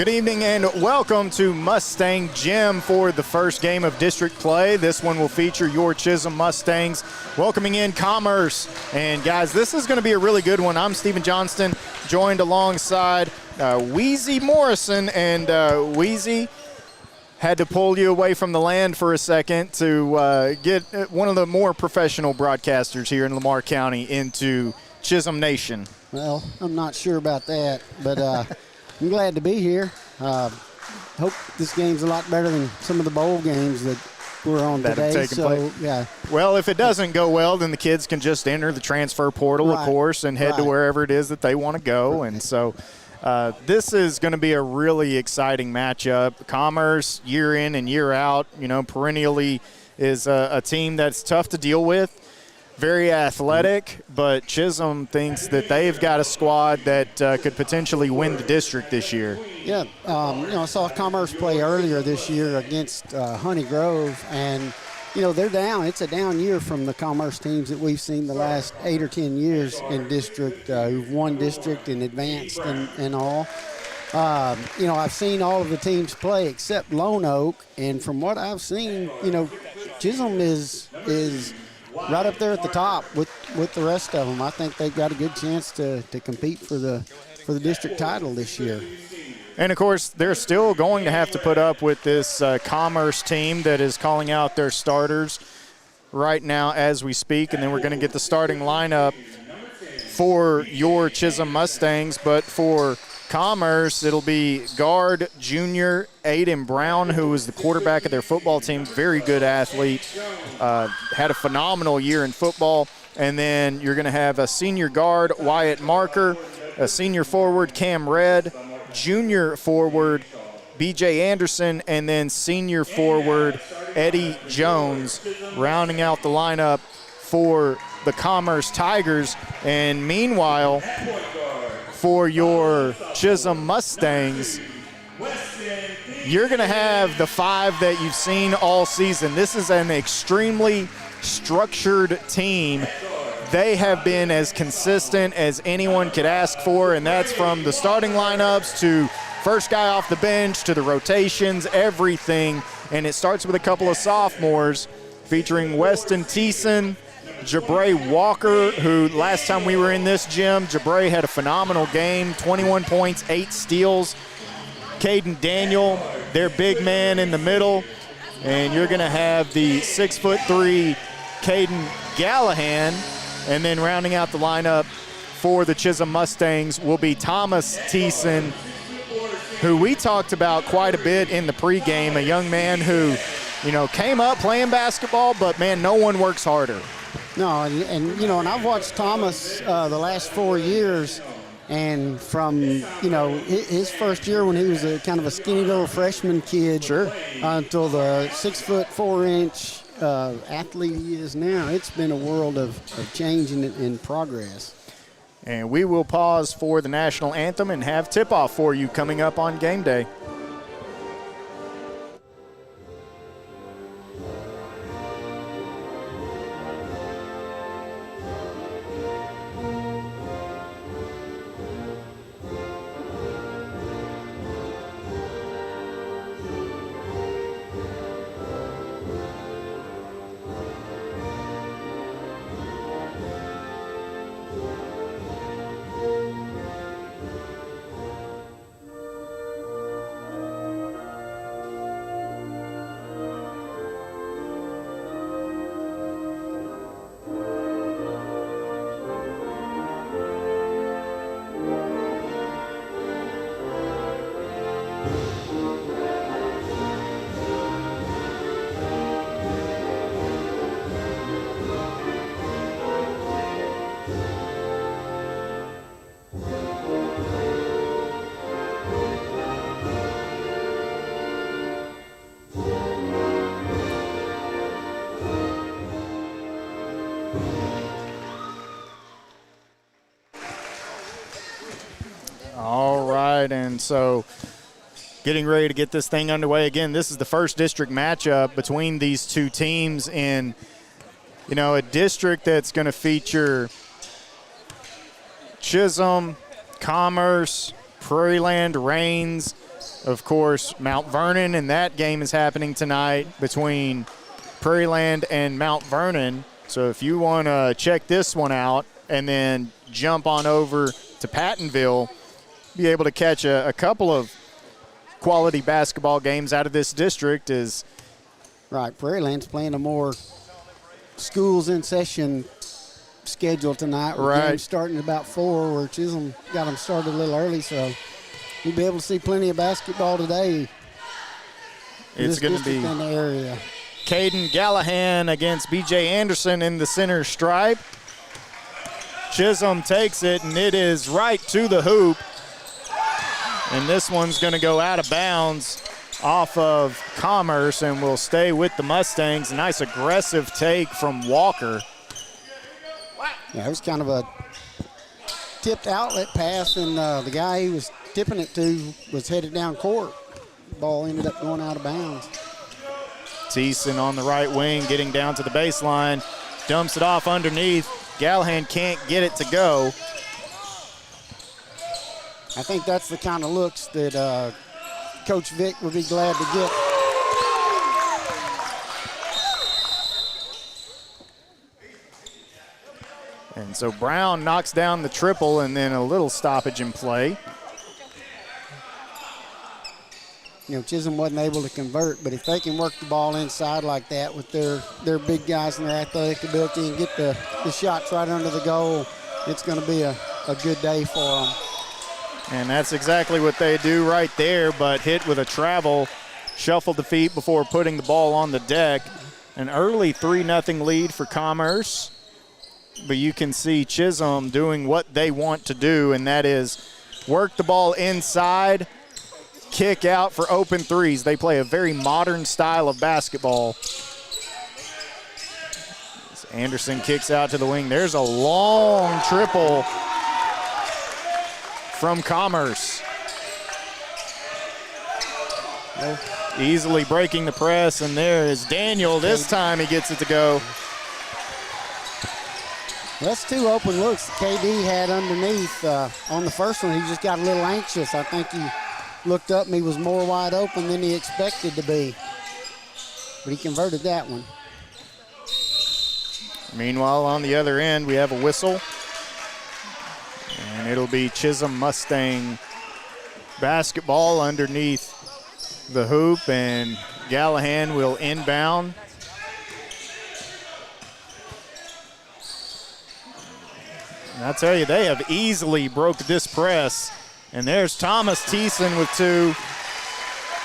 Good evening and welcome to Mustang Gym for the first game of district play. This one will feature your Chisum Mustangs welcoming in Commerce. And guys, this is going to be a really good one. I'm Stephen Johnston, joined alongside Wheezy Morrison. And Wheezy had to pull you away from the land for a second to get one of the more professional broadcasters here in Lamar County into Chisum Nation. Well, I'm not sure about that, but I'm glad to be here. Hope this game's a lot better than some of the bowl games that we're on today. Yeah. Well, if it doesn't go well, then the kids can just enter the transfer portal, of course, and head to wherever it is that they want to go. And so this is going to be a really exciting matchup. Commerce, year in and year out, perennially is a team that's tough to deal with. Very athletic, but Chisum thinks that they've got a squad that could potentially win the district this year. Yeah, I saw Commerce play earlier this year against Honey Grove, and, they're down. It's a down year from the Commerce teams that we've seen the last 8 or 10 years in district, who've won district and advanced and all. I've seen all of the teams play except Lone Oak, and from what I've seen, Chisum is right up there at the top with the rest of them. I think they've got a good chance to compete for the district title this year. And, of course, they're still going to have to put up with this Commerce team that is calling out their starters right now as we speak. And then we're going to get the starting lineup for your Chisum Mustangs. But for Commerce, it'll be guard junior Aiden Brown, who is the quarterback of their football team. Very good athlete. Had a phenomenal year in football. And then you're going to have a senior guard, Wyatt Marker, a senior forward, Cam Red, junior forward, BJ Anderson, and then senior forward, Eddie Jones, rounding out the lineup for the Commerce Tigers. And meanwhile, for your Chisum Mustangs, you're going to have the 5 that you've seen all season. This is an extremely structured team. They have been as consistent as anyone could ask for, and that's from the starting lineups to first guy off the bench to the rotations, everything. And it starts with a couple of sophomores featuring Weston Thiessen, Jabray Walker, who last time we were in this gym, Jabray had a phenomenal game, 21 points, 8 steals. Caden Daniel, their big man in the middle. And you're going to have the 6'3" Caden Gallahan. And then rounding out the lineup for the Chisum Mustangs will be Thomas Thiessen, who we talked about quite a bit in the pregame, a young man who, came up playing basketball, but, man, no one works harder. No, and I've watched Thomas the last 4 years, and from, his first year when he was a kind of a skinny little freshman kid until the 6'4" athlete he is now, it's been a world of change and progress. And we will pause for the national anthem and have tip-off for you coming up on Game Day. And so getting ready to get this thing underway. Again, this is the first district matchup between these two teams in, a district that's going to feature Chisum, Commerce, Prairieland, Rains, of course, Mount Vernon, and that game is happening tonight between Prairie Land and Mount Vernon. So if you want to check this one out and then jump on over to Pattonville, be able to catch a couple of quality basketball games out of this district. Is right. Prairie Land's playing a more schools in session schedule tonight. With right. Games starting at about 4, where Chisum got them started a little early, so you'll be able to see plenty of basketball today. It's going to be in the area. Caden Gallahan against B.J. Anderson in the center stripe. Chisum takes it, and it is right to the hoop. And this one's going to go out of bounds off of Commerce and will stay with the Mustangs. A nice aggressive take from Walker. Yeah, it was kind of a tipped outlet pass, and the guy he was tipping it to was headed down court. Ball ended up going out of bounds. Thiessen on the right wing, getting down to the baseline, dumps it off underneath. Gallahan can't get it to go. I think that's the kind of looks that Coach Vick would be glad to get. And so Brown knocks down the triple, and then a little stoppage in play. You know, Chisum wasn't able to convert, but if they can work the ball inside like that with their big guys and their athletic ability and get the shots right under the goal, it's going to be a good day for them. And that's exactly what they do right there, but hit with a travel, shuffled the feet before putting the ball on the deck. An early 3-0 lead for Commerce, but you can see Chisum doing what they want to do, and that is work the ball inside, kick out for open threes. They play a very modern style of basketball. As Anderson kicks out to the wing. There's a long triple from Commerce. Easily breaking the press, and there is Daniel. This time he gets it to go. That's 2 open looks KD had underneath. On the first one, he just got a little anxious. I think he looked up and he was more wide open than he expected to be. But he converted that one. Meanwhile, on the other end, we have a whistle. And it'll be Chisum Mustang basketball underneath the hoop, and Gallahan will inbound. And I tell you, they have easily broke this press. And there's Thomas Thiessen with 2.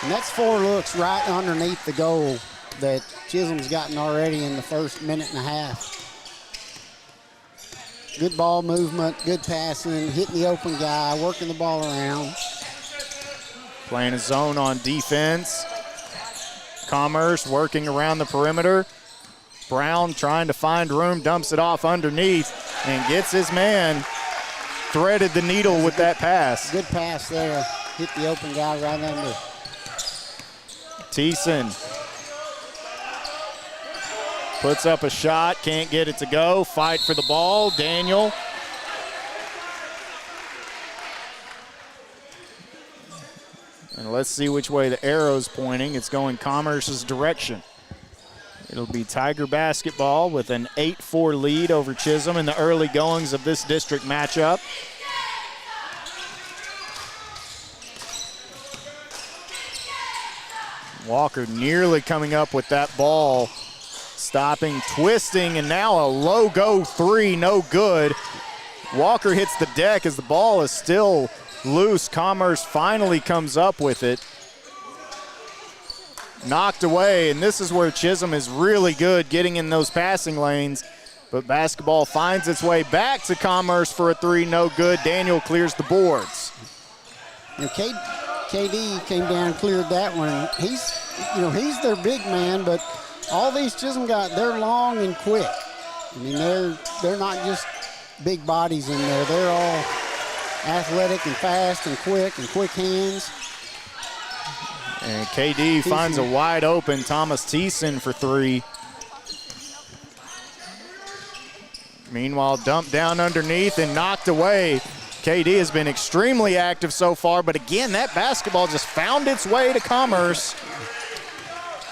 And that's 4 looks right underneath the goal that Chisum's gotten already in the first minute and a half. Good ball movement, good passing, hitting the open guy, working the ball around. Playing a zone on defense. Commerce working around the perimeter. Brown trying to find room, dumps it off underneath, and gets his man. Threaded the needle with that pass. Good pass there. Hit the open guy right under. Thiessen puts up a shot, can't get it to go. Fight for the ball, Daniel. And let's see which way the arrow's pointing. It's going Commerce's direction. It'll be Tiger basketball with an 8-4 lead over Chisum in the early goings of this district matchup. Walker nearly coming up with that ball. Stopping, twisting, and now a low-go 3, no good. Walker hits the deck as the ball is still loose. Commerce finally comes up with it. Knocked away, and this is where Chisum is really good getting in those passing lanes. But basketball finds its way back to Commerce for a 3, no good. Daniel clears the boards. You know, KD came down and cleared that one. He's their big man, but all these Chisum guys, they're long and quick. I mean, they're not just big bodies in there. They're all athletic and fast and quick hands. And KD finds a wide open Thomas Thiessen for 3. Meanwhile, dumped down underneath and knocked away. KD has been extremely active so far, but again, that basketball just found its way to Commerce.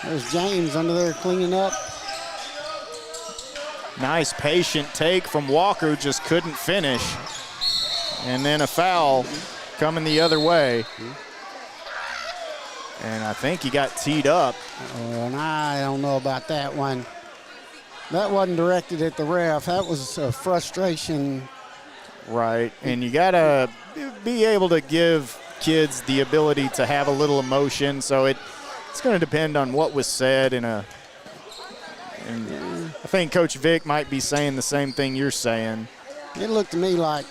There's James under there cleaning up. Nice patient take from Walker, who just couldn't finish. And then a foul coming the other way. And I think he got teed up. And I don't know about that one. That wasn't directed at the ref. That was a frustration. Right, and you gotta be able to give kids the ability to have a little emotion, so it's gonna depend on what was said and I think Coach Vick might be saying the same thing you're saying. It looked to me like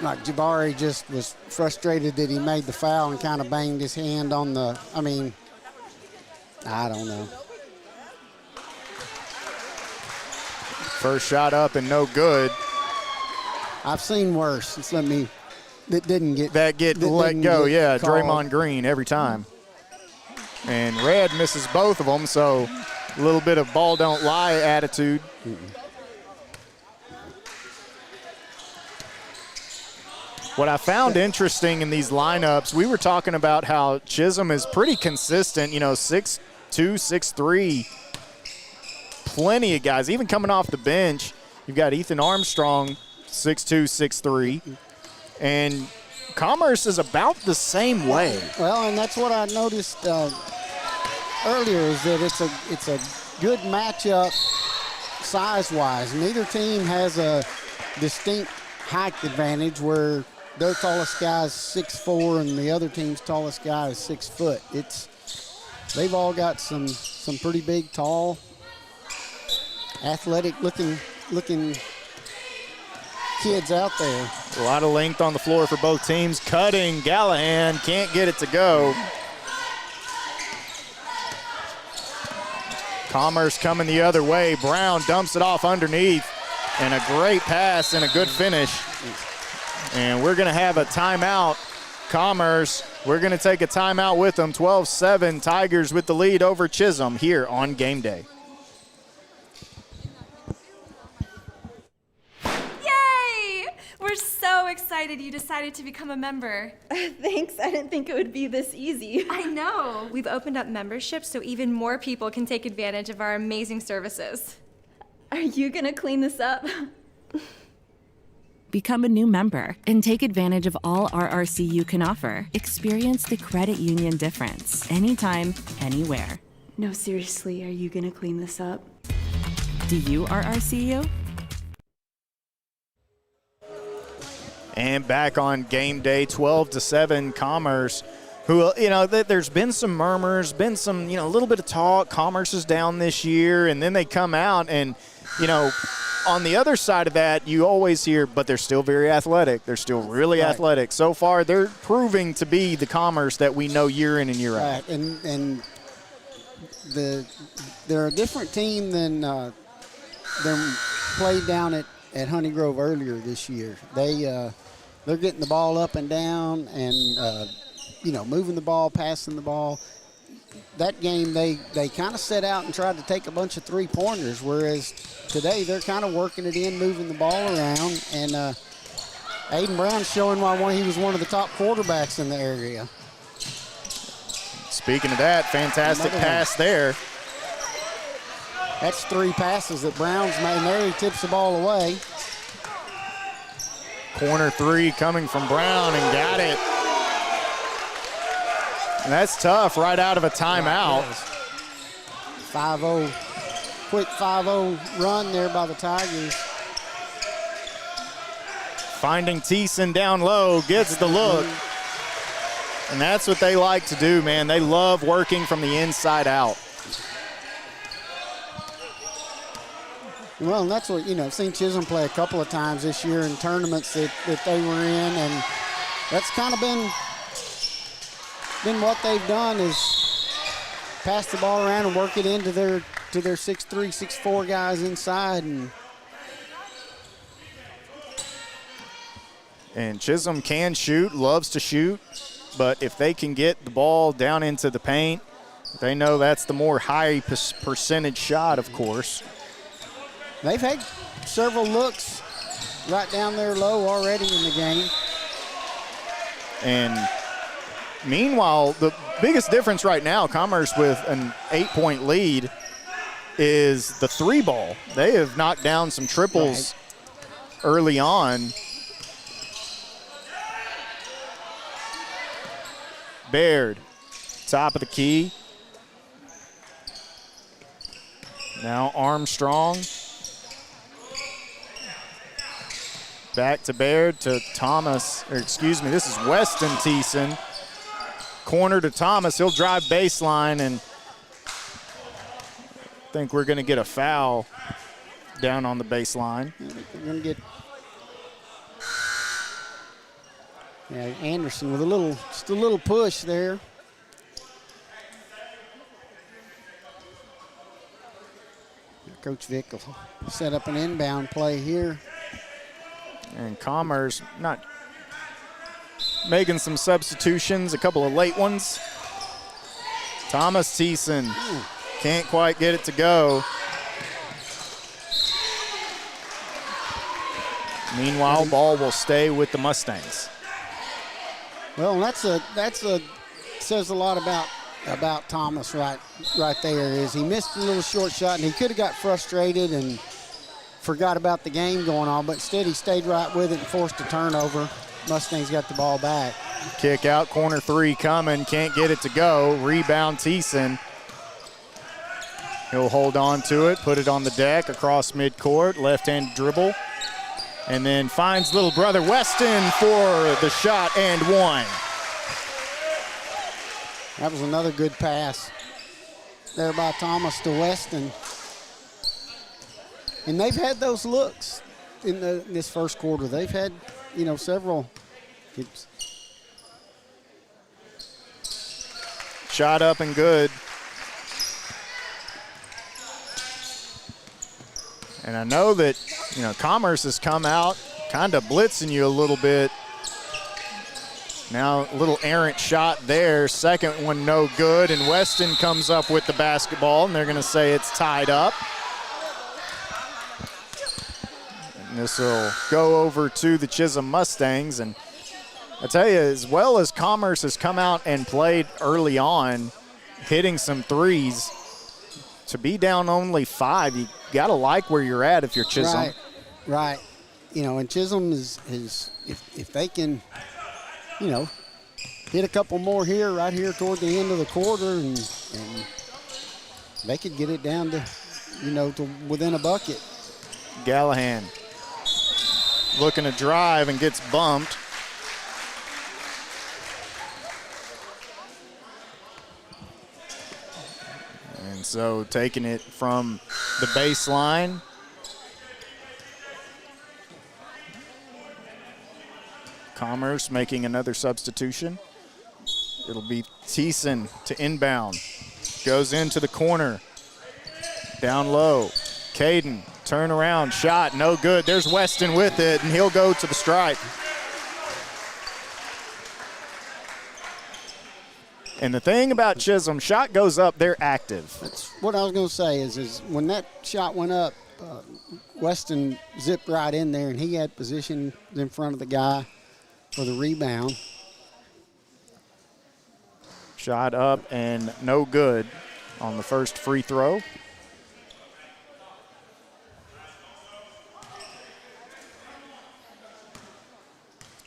Jabari just was frustrated that he made the foul and kind of banged his hand on the, I don't know. First shot up and no good. I've seen worse. That didn't get let go. Yeah, Draymond Green every time. And Red misses both of them, so a little bit of ball don't lie attitude. What I found interesting in these lineups, we were talking about how Chisum is pretty consistent, 6'2", 6'3", plenty of guys, even coming off the bench. You've got Ethan Armstrong, 6'2", 6'3", and Commerce is about the same way. Well, and that's what I noticed earlier is that it's a good matchup size-wise. Neither team has a distinct height advantage where their tallest guy is 6'4" and the other team's tallest guy is 6 foot. They've all got some pretty big, tall, athletic-looking kids out there. A lot of length on the floor for both teams. Cutting, Gallahan can't get it to go. Commerce coming the other way. Brown dumps it off underneath. And a great pass and a good finish. And we're going to have a timeout. Commerce, we're going to take a timeout with them. 12-7, Tigers with the lead over Chisum here on Game Day. We're so excited you decided to become a member. Thanks. I didn't think it would be this easy. I know. We've opened up memberships so even more people can take advantage of our amazing services. Are you going to clean this up? Become a new member and take advantage of all RRCU can offer. Experience the credit union difference anytime, anywhere. No, seriously, are you going to clean this up? Do you RRCU? And back on Game Day, 12-7, Commerce, who, there's been some murmurs, been some, a little bit of talk. Commerce is down this year, and then they come out and, on the other side of that, you always hear, but they're still very athletic. They're still really athletic. So far, they're proving to be the Commerce that we know year in and year out. Right, and they're a different team than played down at Honey Grove earlier this year. They're getting the ball up and down and, moving the ball, passing the ball. That game, they kind of set out and tried to take a bunch of three-pointers, whereas today they're kind of working it in, moving the ball around. And Aiden Brown's showing why he was one of the top quarterbacks in the area. Speaking of that, fantastic pass there. That's 3 passes that Brown's made, and there he tips the ball away. Corner 3 coming from Brown and got it. And that's tough right out of a timeout. 5-0, quick 5-0 run there by the Tigers. Finding Thiessen down low, gets the look. And that's what they like to do, man. They love working from the inside out. Well, and that's what, I've seen Chisum play a couple of times this year in tournaments that they were in, and that's kind of been what they've done is pass the ball around and work it into their 6'3", 6'4" guys inside. And Chisum can shoot, loves to shoot, but if they can get the ball down into the paint, they know that's the more high percentage shot, of course. They've had several looks right down there low already in the game. And meanwhile, the biggest difference right now, Commerce with an 8-point lead, is the 3-ball. They have knocked down some triples early on. Baird, top of the key. Now Armstrong. Back to Baird to Thomas, or excuse me, this is Weston Thiessen. Corner to Thomas, he'll drive baseline, and I think we're gonna get a foul down on the baseline. We're gonna get Anderson with just a little push there. Coach Vick will set up an inbound play here. And Commerce not making some substitutions, a couple of late ones. Thomas Thiessen can't quite get it to go. Meanwhile, ball will stay with the Mustangs. Well, that's says a lot about Thomas right there. Is he missed a little short shot and he could have got frustrated and forgot about the game going on, but instead he stayed right with it and forced a turnover. Mustangs got the ball back. Kick out, corner 3 coming, can't get it to go. Rebound Thiessen. He'll hold on to it, put it on the deck across midcourt, left-hand dribble, and then finds little brother Weston for the shot and one. That was another good pass there by Thomas to Weston. And they've had those looks in this first quarter. They've had, several. Shot up and good. And I know that, Commerce has come out kind of blitzing you a little bit. Now a little errant shot there. Second one no good, and Weston comes up with the basketball, and they're going to say it's tied up. And this will go over to the Chisum Mustangs. And I tell you, as well as Commerce has come out and played early on, hitting some threes, to be down only 5, you got to like where you're at if you're Chisum. Right. And Chisum is if they can, hit a couple more right here toward the end of the quarter, and they could get it down to, to within a bucket. Gallahan looking to drive and gets bumped. And so taking it from the baseline. Commerce making another substitution. It'll be Thiessen to inbound. Goes into the corner. Down low. Caden, turn around, shot, no good. There's Weston with it, and he'll go to the stripe. And the thing about Chisum, shot goes up, they're active. That's what I was going to say is when that shot went up, Weston zipped right in there, and he had position in front of the guy for the rebound. Shot up and no good on the first free throw.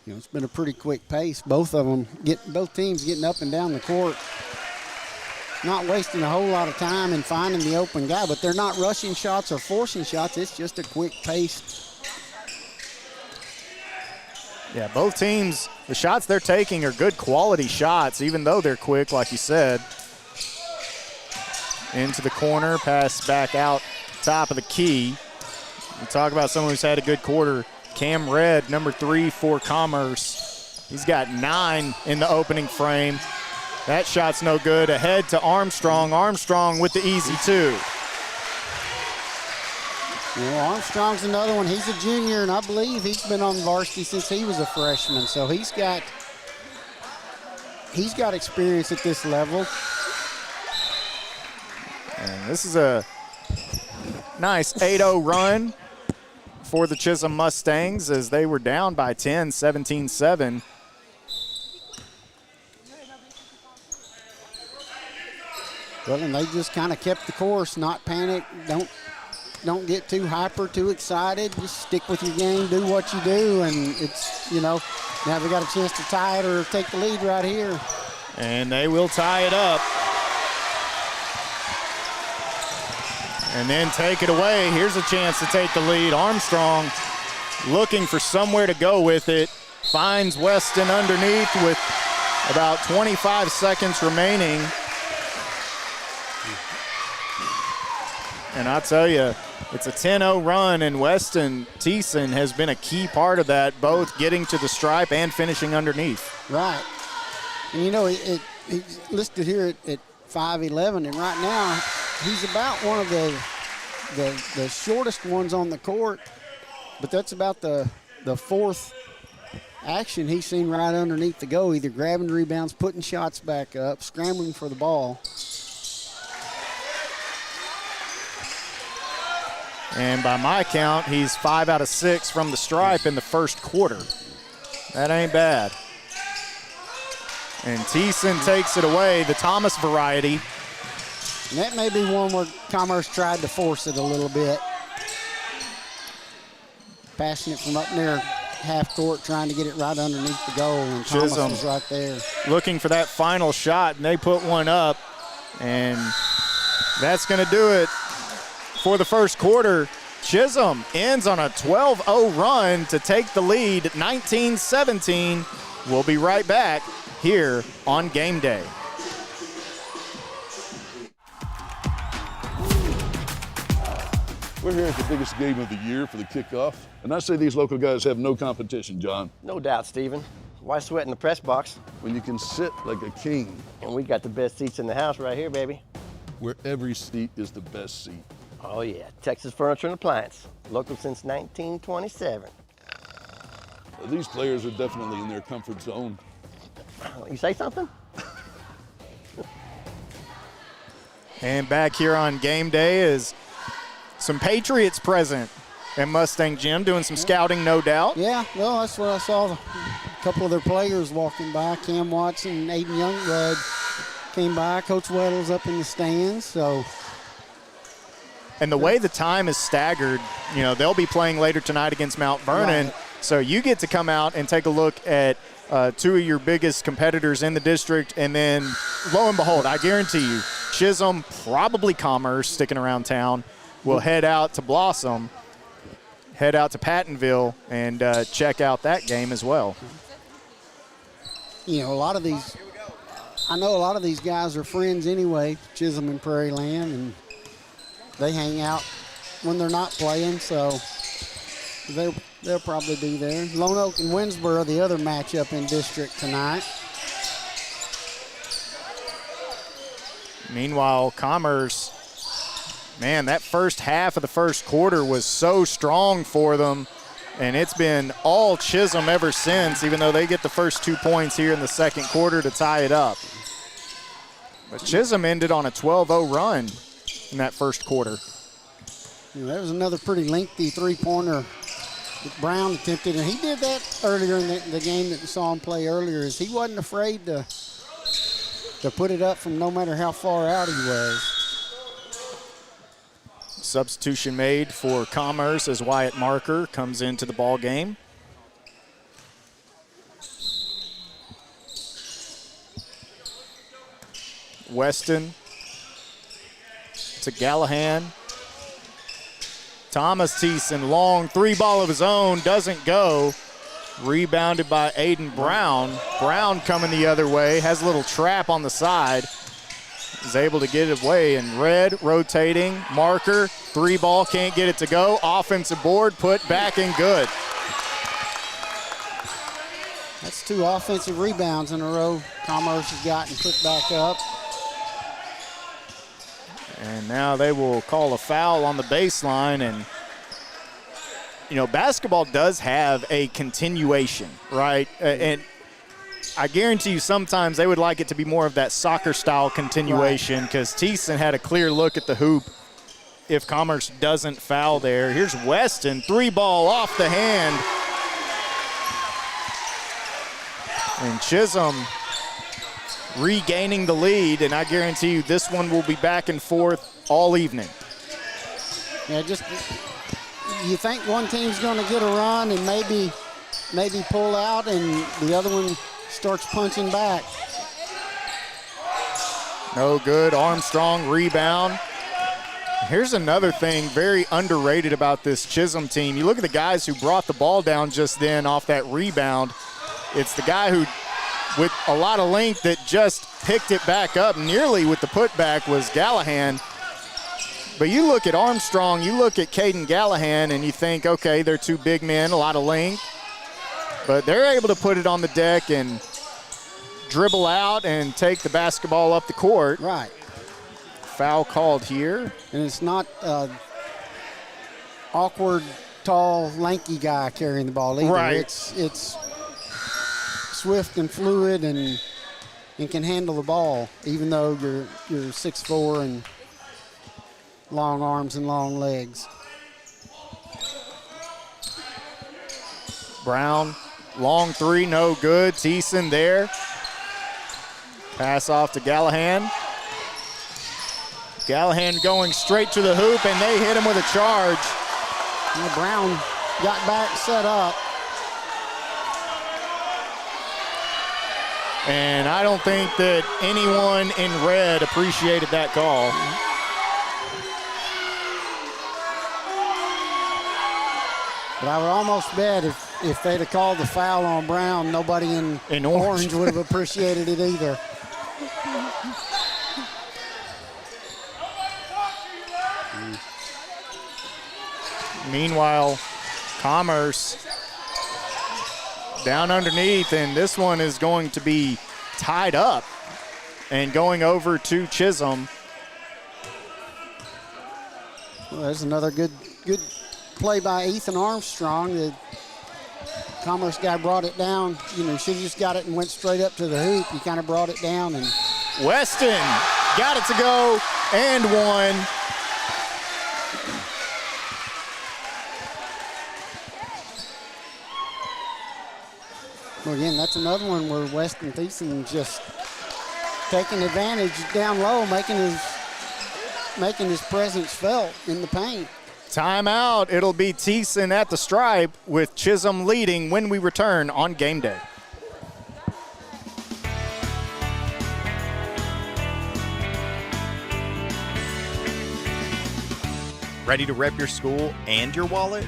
It's been a pretty quick pace. Both teams getting up and down the court, not wasting a whole lot of time and finding the open guy, but they're not rushing shots or forcing shots. It's just a quick pace. Yeah, both teams, the shots they're taking are good quality shots, even though they're quick, like you said. Into the corner, pass back out, top of the key. We talk about someone who's had a good quarter. Cam Red, number 3 for Commerce. He's got 9 in the opening frame. That shot's no good. Ahead to Armstrong. Armstrong with the easy 2. Armstrong's another one. He's a junior, and I believe he's been on varsity since he was a freshman. So he's got experience at this level. And this is a nice 8-0 run for the Chisum Mustangs as they were down by 10, 17-7. Well, and they just kind of kept the course, not panic. Don't get too hyper, too excited. Just stick with your game, do what you do, and it's, now they got a chance to tie it or take the lead right here. And they will tie it up. And then take it away. Here's a chance to take the lead. Armstrong looking for somewhere to go with it. Finds Weston underneath with about 25 seconds remaining. And I'll tell you, it's a 10-0 run, and Weston Thiessen has been a key part of that, both getting to the stripe and finishing underneath. Right. And he's listed here at 5'11", and right now he's about one of the shortest ones on the court, but that's about the fourth action he's seen right underneath the goal, either grabbing rebounds, putting shots back up, scrambling for the ball. And by my count, he's 5 out of 6 from the stripe in the first quarter. That ain't bad. And Thiessen takes it away, the Thomas variety. And that may be one where Commerce tried to force it a little bit. Passing it from up near half court, trying to get it right underneath the goal, and Thomas Chisum was right there. Looking for that final shot, and they put one up. And that's going to do it for the first quarter. Chisum ends on a 12-0 run to take the lead, 19-17. We'll be right back here on Game Day. We're here at the biggest game of the year for the kickoff, and I say these local guys have no competition, John. No doubt, Stephen. Why sweat in the press box? When you can sit like a king. And we got the best seats in the house right here, baby. Where every seat is the best seat. Oh yeah, Texas Furniture and Appliance. Local since 1927. These players are definitely in their comfort zone. You say something? And back here on Game Day is some Patriots present at Mustang Gym, doing some scouting, no doubt. Yeah, well, that's what I saw. A couple of their players walking by. Cam Watson and Aiden Youngblood came by. Coach Weddle's up in the stands, so. And the way the time is staggered, they'll be playing later tonight against Mount Vernon. Right. So you get to come out and take a look at two of your biggest competitors in the district, and then lo and behold, I guarantee you, Chisum, probably Commerce, sticking around town, will head out to Blossom, head out to Pattonville, and check out that game as well. A lot of these, I know a lot of these guys are friends anyway, Chisum and Prairie Land, and they hang out when they're not playing, so they'll probably be there. Lone Oak and Winsboro, the other matchup in district tonight. Meanwhile, Commerce, man, that first half of the first quarter was so strong for them, and it's been all Chisum ever since, even though they get the first 2 points here in the second quarter to tie it up. But Chisum ended on a 12-0 run in that first quarter. That was another pretty lengthy three-pointer that Brown attempted, and he did that earlier in the game that we saw him play earlier, is he wasn't afraid to put it up from no matter how far out he was. Substitution made for Commerce as Wyatt Marker comes into the ball game. Weston to Gallahan. Thomas Thiessen, long three ball of his own, doesn't go. Rebounded by Aiden Brown. Brown coming the other way, has a little trap on the side. Is able to get it away, and Red rotating. Marker, three ball, can't get it to go. Offensive board, put back and good. That's 2 offensive rebounds in a row Commerce has gotten put back up. And now they will call a foul on the baseline. And, basketball does have a continuation, right? And I guarantee you sometimes they would like it to be more of that soccer-style continuation, because Thiessen had a clear look at the hoop if Commerce doesn't foul there. Here's Weston, three ball off the hand. And Chisum regaining the lead, and I guarantee you this one will be back and forth all evening. Yeah, just you think one team's going to get a run and maybe pull out, and the other one starts punching back. No good. Armstrong rebound. Here's another thing very underrated about this Chisum team. You look at the guys who brought the ball down just then off that rebound. It's the guy who, with a lot of length, that just picked it back up nearly with the putback was Gallahan. But you look at Armstrong, you look at Caden Gallahan, and you think, okay, they're two big men, a lot of length. But they're able to put it on the deck and dribble out and take the basketball up the court. Right. Foul called here. And it's not awkward, tall, lanky guy carrying the ball either. Right. It's swift and fluid and can handle the ball, even though you're 6'4" and long arms and long legs. Brown, long three, no good. Thiessen there. Pass off to Gallahan. Gallahan going straight to the hoop, and they hit him with a charge. And Brown got back, set up. And I don't think that anyone in red appreciated that call. But I would almost bet if they'd have called the foul on Brown, nobody in orange would have appreciated it either. Meanwhile, Commerce down underneath, and this one is going to be tied up and going over to Chisum. Well, there's another good play by Ethan Armstrong. The Commerce guy brought it down. You know, should have just got it and went straight up to the hoop. He kind of brought it down. And Weston got it to go and one. well, again, that's another one where Weston Thiessen just taking advantage down low, making his presence felt in the paint. Timeout. It'll be Thiessen at the stripe with Chisum leading when we return on Game Day. Ready to rep your school and your wallet?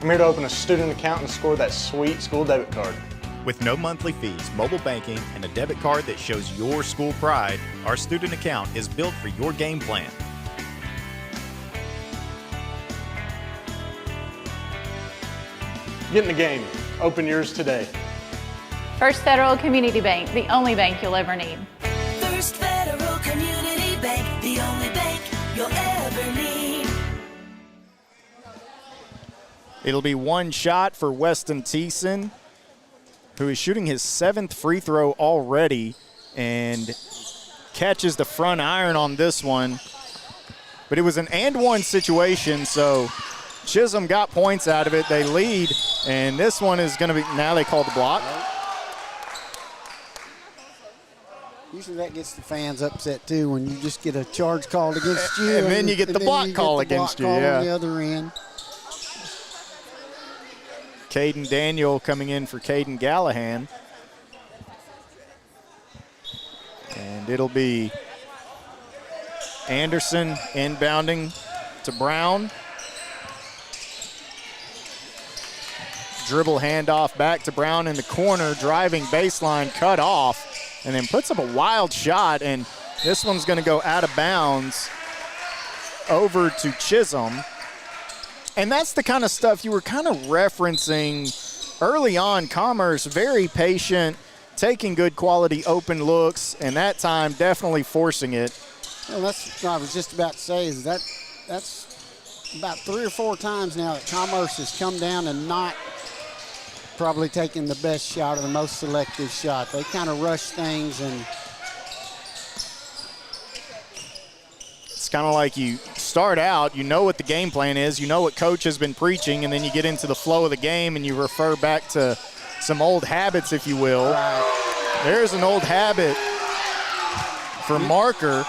I'm here to open a student account and score that sweet school debit card. With no monthly fees, mobile banking, and a debit card that shows your school pride, our student account is built for your game plan. Get in the game. Open yours today. First Federal Community Bank, the only bank you'll ever need. First Federal Community Bank, the only bank you'll ever need. It'll be one shot for Weston Thiessen, who is shooting his 7th free throw already and catches the front iron on this one. But it was an and-one situation, so Chisum got points out of it. They lead, and this one is going to be, now they call the block. Usually that gets the fans upset too when you just get a charge called against you. And then you get the block call against you, yeah. On the other end. Caden Daniel coming in for Caden Gallahan. And it'll be Anderson inbounding to Brown. Dribble handoff back to Brown in the corner, driving baseline, cut off, and then puts up a wild shot, and this one's going to go out of bounds over to Chisum. And that's the kind of stuff you were kind of referencing early on. Commerce, very patient, taking good quality open looks, and that time definitely forcing it. Well, that's what I was just about to say, is that's about 3 or 4 times now that Commerce has come down and not probably taking the best shot or the most selective shot. They kind of rush things, and it's kind of like you start out, you know what the game plan is, you know what coach has been preaching, and then you get into the flow of the game and you refer back to some old habits, if you will. right. There's an old habit for Marker.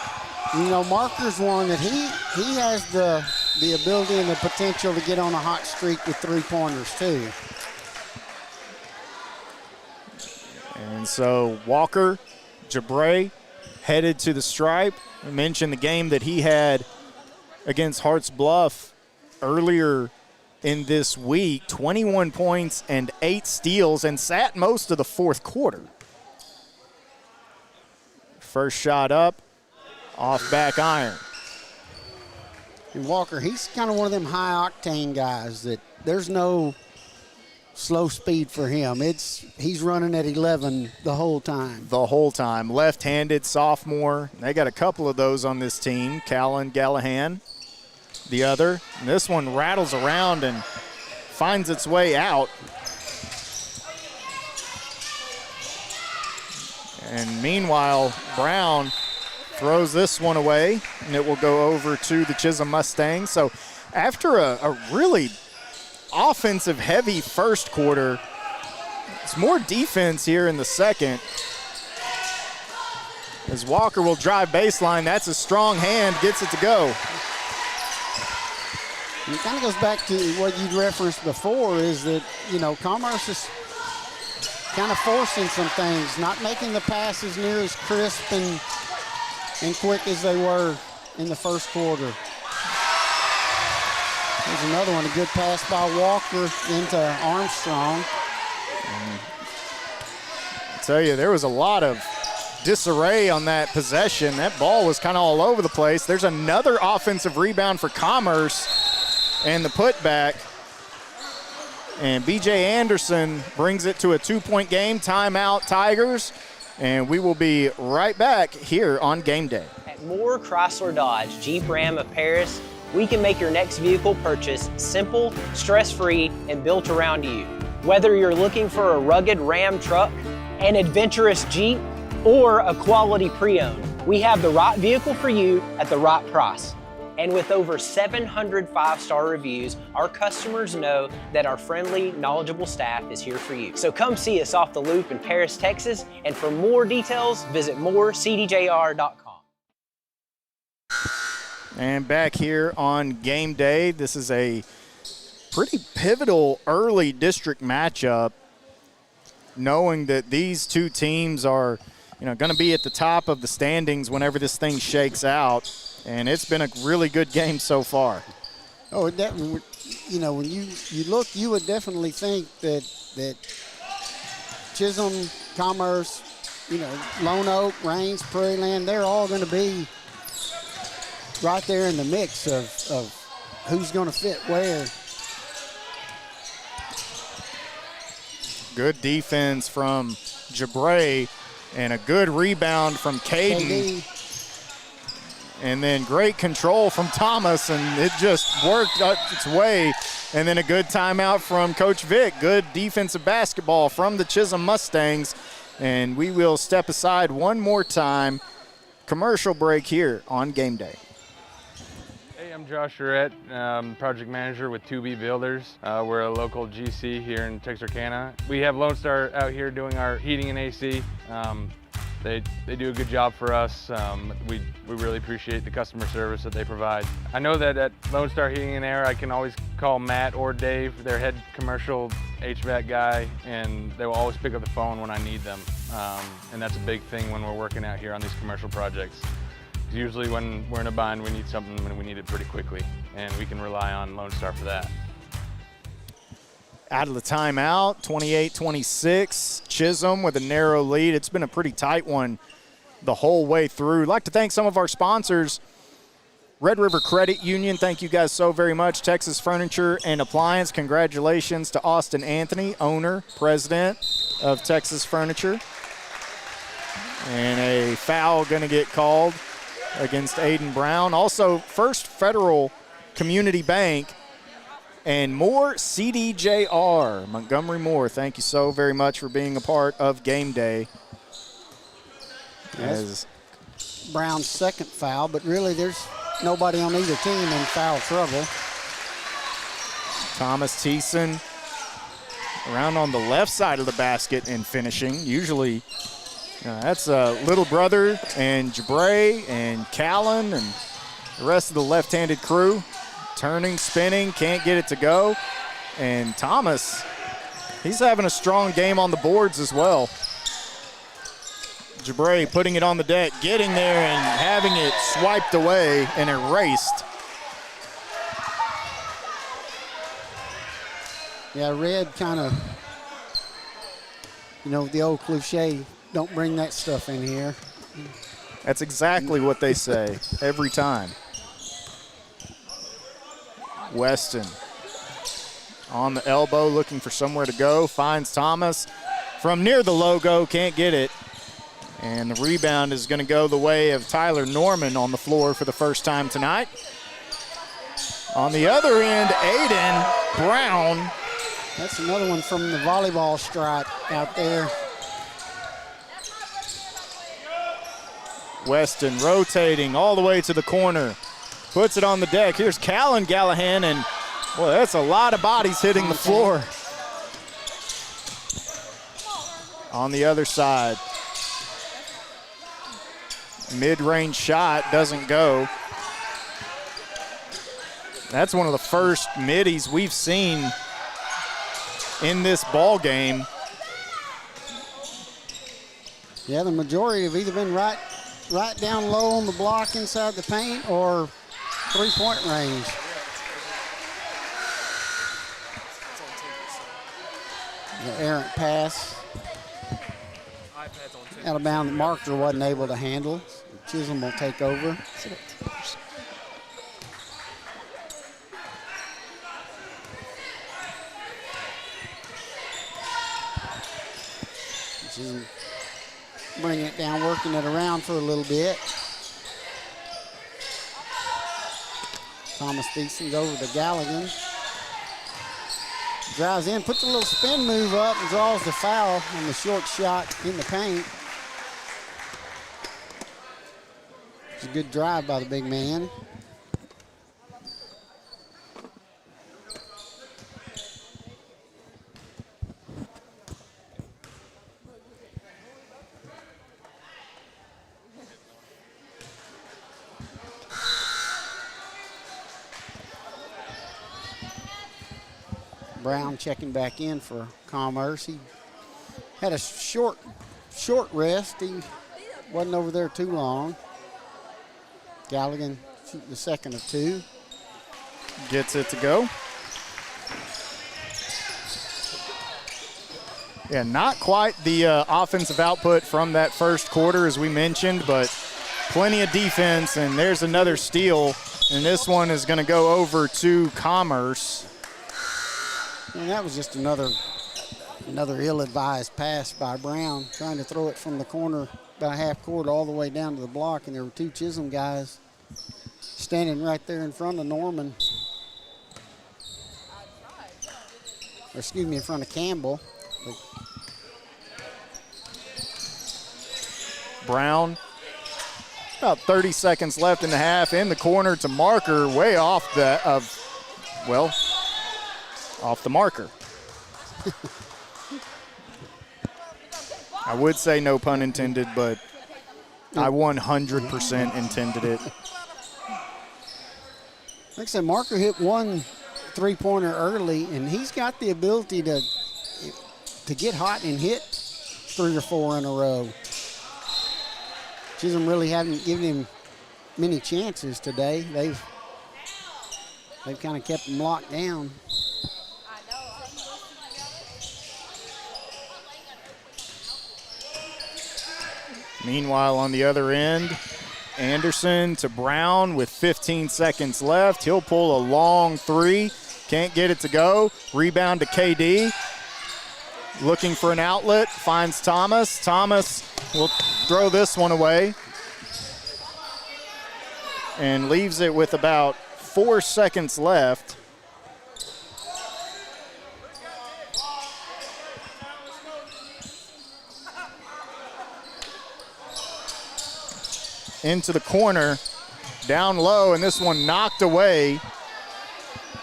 You know, Marker's one that he has the ability and the potential to get on a hot streak with three-pointers too. And so Walker, Jabre headed to the stripe. I mentioned the game that he had against Harts Bluff earlier in this week, 21 points and 8 steals, and sat most of the fourth quarter. First shot up, off back iron. And Walker, he's kind of one of them high-octane guys that there's no slow speed for him. He's running at 11 the whole time. The whole time. Left-handed sophomore. They got a couple of those on this team. Callan Gallahan, the other. And this one rattles around and finds its way out. And meanwhile, Brown throws this one away, and it will go over to the Chisum Mustangs. So after a really offensive-heavy first quarter, it's more defense here in the second. As Walker will drive baseline, that's a strong hand, gets it to go. And it kind of goes back to what you referenced before, is that, you know, Commerce is kind of forcing some things, not making the passes near as crisp and quick as they were in the first quarter. There's another one, a good pass by Walker into Armstrong. I tell you, there was a lot of disarray on that possession. That ball was kind of all over the place. There's another offensive rebound for Commerce and the putback. And B.J. Anderson brings it to a 2-point game. Timeout, Tigers. And we will be right back here on Game Day. At Moore Chrysler Dodge Jeep Ram of Paris, we can make your next vehicle purchase simple, stress-free, and built around you. Whether you're looking for a rugged Ram truck, an adventurous Jeep, or a quality pre-owned, we have the right vehicle for you at the right price. And with over 700 5-star reviews, our customers know that our friendly, knowledgeable staff is here for you. So come see us off the Loop in Paris, Texas, and for more details, visit morecdjr.com. And back here on Game Day, this is a pretty pivotal early district matchup, knowing that these two teams are, going to be at the top of the standings whenever this thing shakes out. And it's been a really good game so far. Oh, when you look, you would definitely think that Chisum, Commerce, Lone Oak, Rains, Prairie Land, they're all going to be right there in the mix of who's going to fit where. Good defense from Jabre and a good rebound from Caden. And then great control from Thomas, and it just worked up its way. And then a good timeout from Coach Vick. Good defensive basketball from the Chisum Mustangs. And we will step aside one more time. Commercial break here on Game Day. Hey, I'm Josh Surrett, project manager with 2B Builders. We're a local GC here in Texarkana. We have Lone Star out here doing our heating and AC. They do a good job for us. We really appreciate the customer service that they provide. I know that at Lone Star Heating and Air, I can always call Matt or Dave, their head commercial HVAC guy, and they will always pick up the phone when I need them. And that's a big thing when we're working out here on these commercial projects. Usually when we're in a bind, we need something and we need it pretty quickly, and we can rely on Lone Star for that. Out of the timeout, 28-26. Chisum with a narrow lead. It's been a pretty tight one the whole way through. I'd like to thank some of our sponsors. Red River Credit Union, thank you guys so very much. Texas Furniture and Appliance, congratulations to Austin Anthony, owner, president of Texas Furniture. And a foul going to get called against Aiden Brown. Also, First Federal Community Bank and Moore CDJR. Montgomery Moore, thank you so very much for being a part of Game Day. As Brown's second foul, but really there's nobody on either team in foul trouble. Thomas Thiessen around on the left side of the basket and finishing. Usually That's little brother and Jabray and Callan and the rest of the left-handed crew. Turning, spinning, can't get it to go. And Thomas, he's having a strong game on the boards as well. Jabray putting it on the deck, getting there and having it swiped away and erased. Yeah, Red kind of, the old cliche, don't bring that stuff in here. That's exactly what they say every time. Weston on the elbow looking for somewhere to go, finds Thomas from near the logo, can't get it. And the rebound is going to go the way of Tyler Norman on the floor for the first time tonight. On the other end, Aiden Brown. That's another one from the volleyball stripe out there. Weston rotating all the way to the corner. Puts it on the deck. Here's Callan Gallahan, and boy, that's a lot of bodies hitting the floor. On the other side. Mid-range shot doesn't go. That's one of the first middies we've seen in this ball game. Yeah, the majority have either been right down low on the block inside the paint or three-point range. The errant pass. Out of bounds, the marker wasn't able to handle. Chisum will take over. Chisum bringing it down, working it around for a little bit. Thomas Thiessen over to Galligan. Drives in, puts a little spin move up and draws the foul on the short shot in the paint. It's a good drive by the big man. Brown checking back in for Commerce. He had a short rest. He wasn't over there too long. Galligan shooting the second of two. Gets it to go. Yeah, not quite the offensive output from that first quarter as we mentioned, but plenty of defense, and there's another steal, and this one is going to go over to Commerce. And that was just another ill-advised pass by Brown, trying to throw it from the corner about half court all the way down to the block, and there were two Chisum guys standing right there in front of Norman. Or excuse me, in front of Campbell. Brown, about 30 seconds left in the half, in the corner to Marker, way off off the marker. I would say no pun intended, but I 100% intended it. Like I said, Marker hit one three-pointer early, and he's got the ability to get hot and hit 3 or 4 in a row. Chisum really haven't given him many chances today. They've kind of kept him locked down. Meanwhile, on the other end, Anderson to Brown with 15 seconds left. He'll pull a long three. Can't get it to go. Rebound to KD. Looking for an outlet. Finds Thomas. Thomas will throw this one away. And leaves it with about 4 seconds left. Into the corner, down low, and this one knocked away.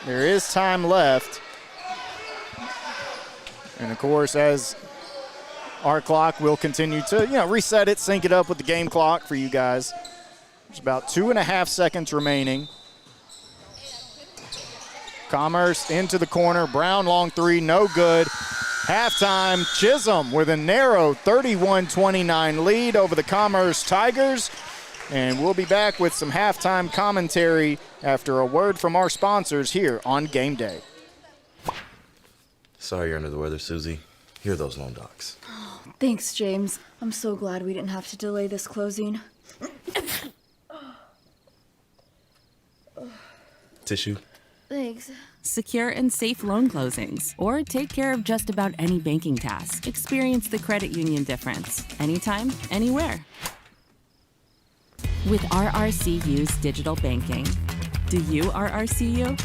There is time left. And of course, as our clock will continue to, reset it, sync it up with the game clock for you guys. There's about 2.5 seconds remaining. Commerce into the corner. Brown long three, no good. Halftime, Chisum with a narrow 31-29 lead over the Commerce Tigers. And we'll be back with some halftime commentary after a word from our sponsors here on Game Day. Sorry you're under the weather, Susie. Here are those loan docs. Thanks, James. I'm so glad we didn't have to delay this closing. Tissue? Thanks. Secure and safe loan closings, or take care of just about any banking task. Experience the credit union difference. Anytime, anywhere. With RRCU's digital banking. Do you RRCU?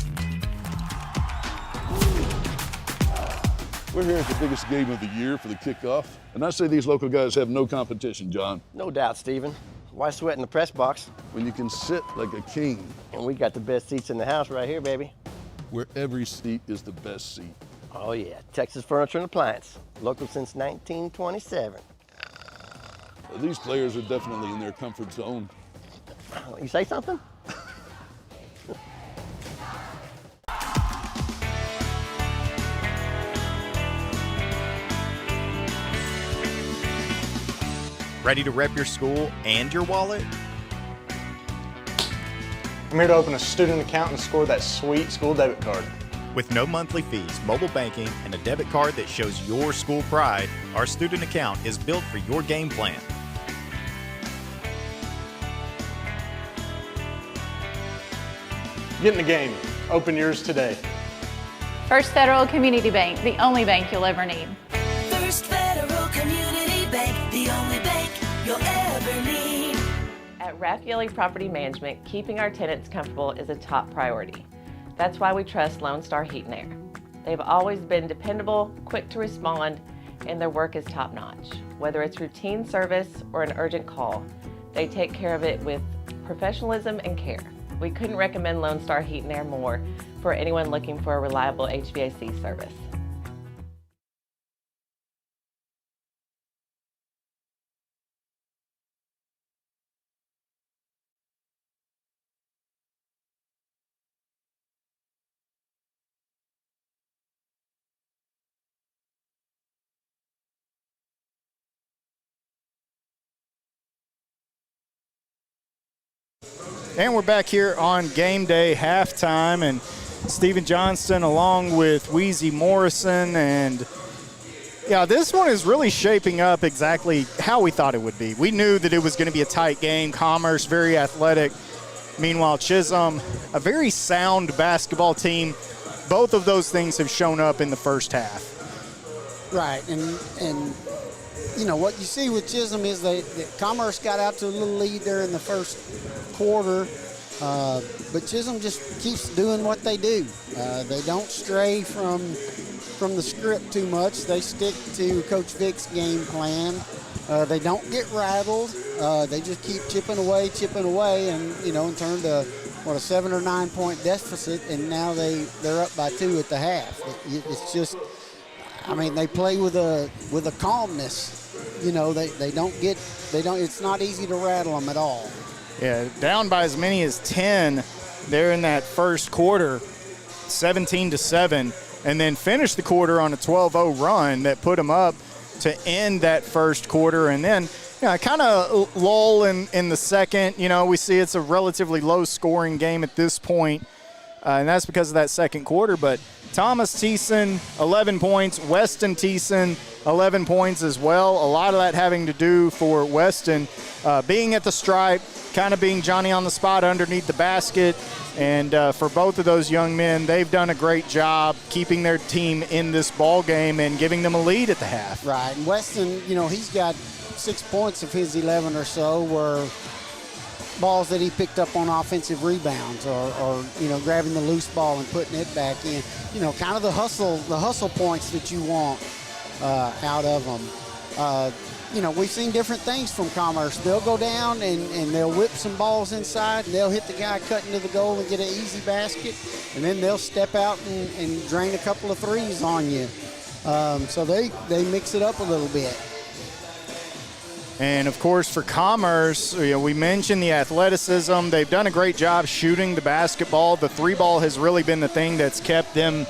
We're here at the biggest game of the year for the kickoff, and I say these local guys have no competition, John. No doubt, Stephen. Why sweat in the press box? When you can sit like a king. And we got the best seats in the house right here, baby. Where every seat is the best seat. Oh yeah, Texas Furniture and Appliance. Local since 1927. These players are definitely in their comfort zone. You say something? Ready to rep your school and your wallet? I'm here to open a student account and score that sweet school debit card. With no monthly fees, mobile banking, and a debit card that shows your school pride, our student account is built for your game plan. Get in the game. Open yours today. First Federal Community Bank, the only bank you'll ever need. First Federal Community Bank, the only bank you'll ever need. At Raffaele Property Management, keeping our tenants comfortable is a top priority. That's why we trust Lone Star Heat and Air. They've always been dependable, quick to respond, and their work is top-notch. Whether it's routine service or an urgent call, they take care of it with professionalism and care. We couldn't recommend Lone Star Heat and Air more for anyone looking for a reliable HVAC service. And we're back here on Game Day halftime, and Stephen Johnston along with Wheezy Morrison. And yeah, this one is really shaping up exactly how we thought it would be. We knew that it was going to be a tight game. Commerce, very athletic. Meanwhile, Chisum, a very sound basketball team. Both of those things have shown up in the first half. Right, and you know, what you see with Chisum is that Commerce got out to a little lead there in the first quarter, but Chisum just keeps doing what they do. They don't stray from the script too much. They stick to Coach Vick's game plan. They don't get rattled. They just keep chipping away, and, you know, and turn to, a 7 or 9 point deficit, and now they're up by 2 at the half. It's just, I mean, they play with a calmness. You know, they don't, it's not easy to rattle them at all. Yeah, down by as many as 10 there in that first quarter, 17-7, and then finished the quarter on a 12-0 run that put them up to end that first quarter. And then, kind of lull in the second. You know, we see it's a relatively low-scoring game at this point, and that's because of that second quarter. But Thomas Thiessen, 11 points. Weston Thiessen, 11 points as well. A lot of that having to do for Weston being at the stripe, kind of being Johnny on the spot underneath the basket. And for both of those young men, they've done a great job keeping their team in this ball game and giving them a lead at the half. Right, and Weston, you know, he's got 6 points of his 11 or so were balls that he picked up on offensive rebounds or you know, grabbing the loose ball and putting it back in. You know, kind of the hustle points that you want out of them. You know, we've seen different things from Commerce. They'll go down and they'll whip some balls inside, and they'll hit the guy cutting to the goal and get an easy basket, and then they'll step out and drain a couple of threes on you. So they mix it up a little bit. And, of course, for Commerce, we mentioned the athleticism. They've done a great job shooting the basketball. The three ball has really been the thing that's kept them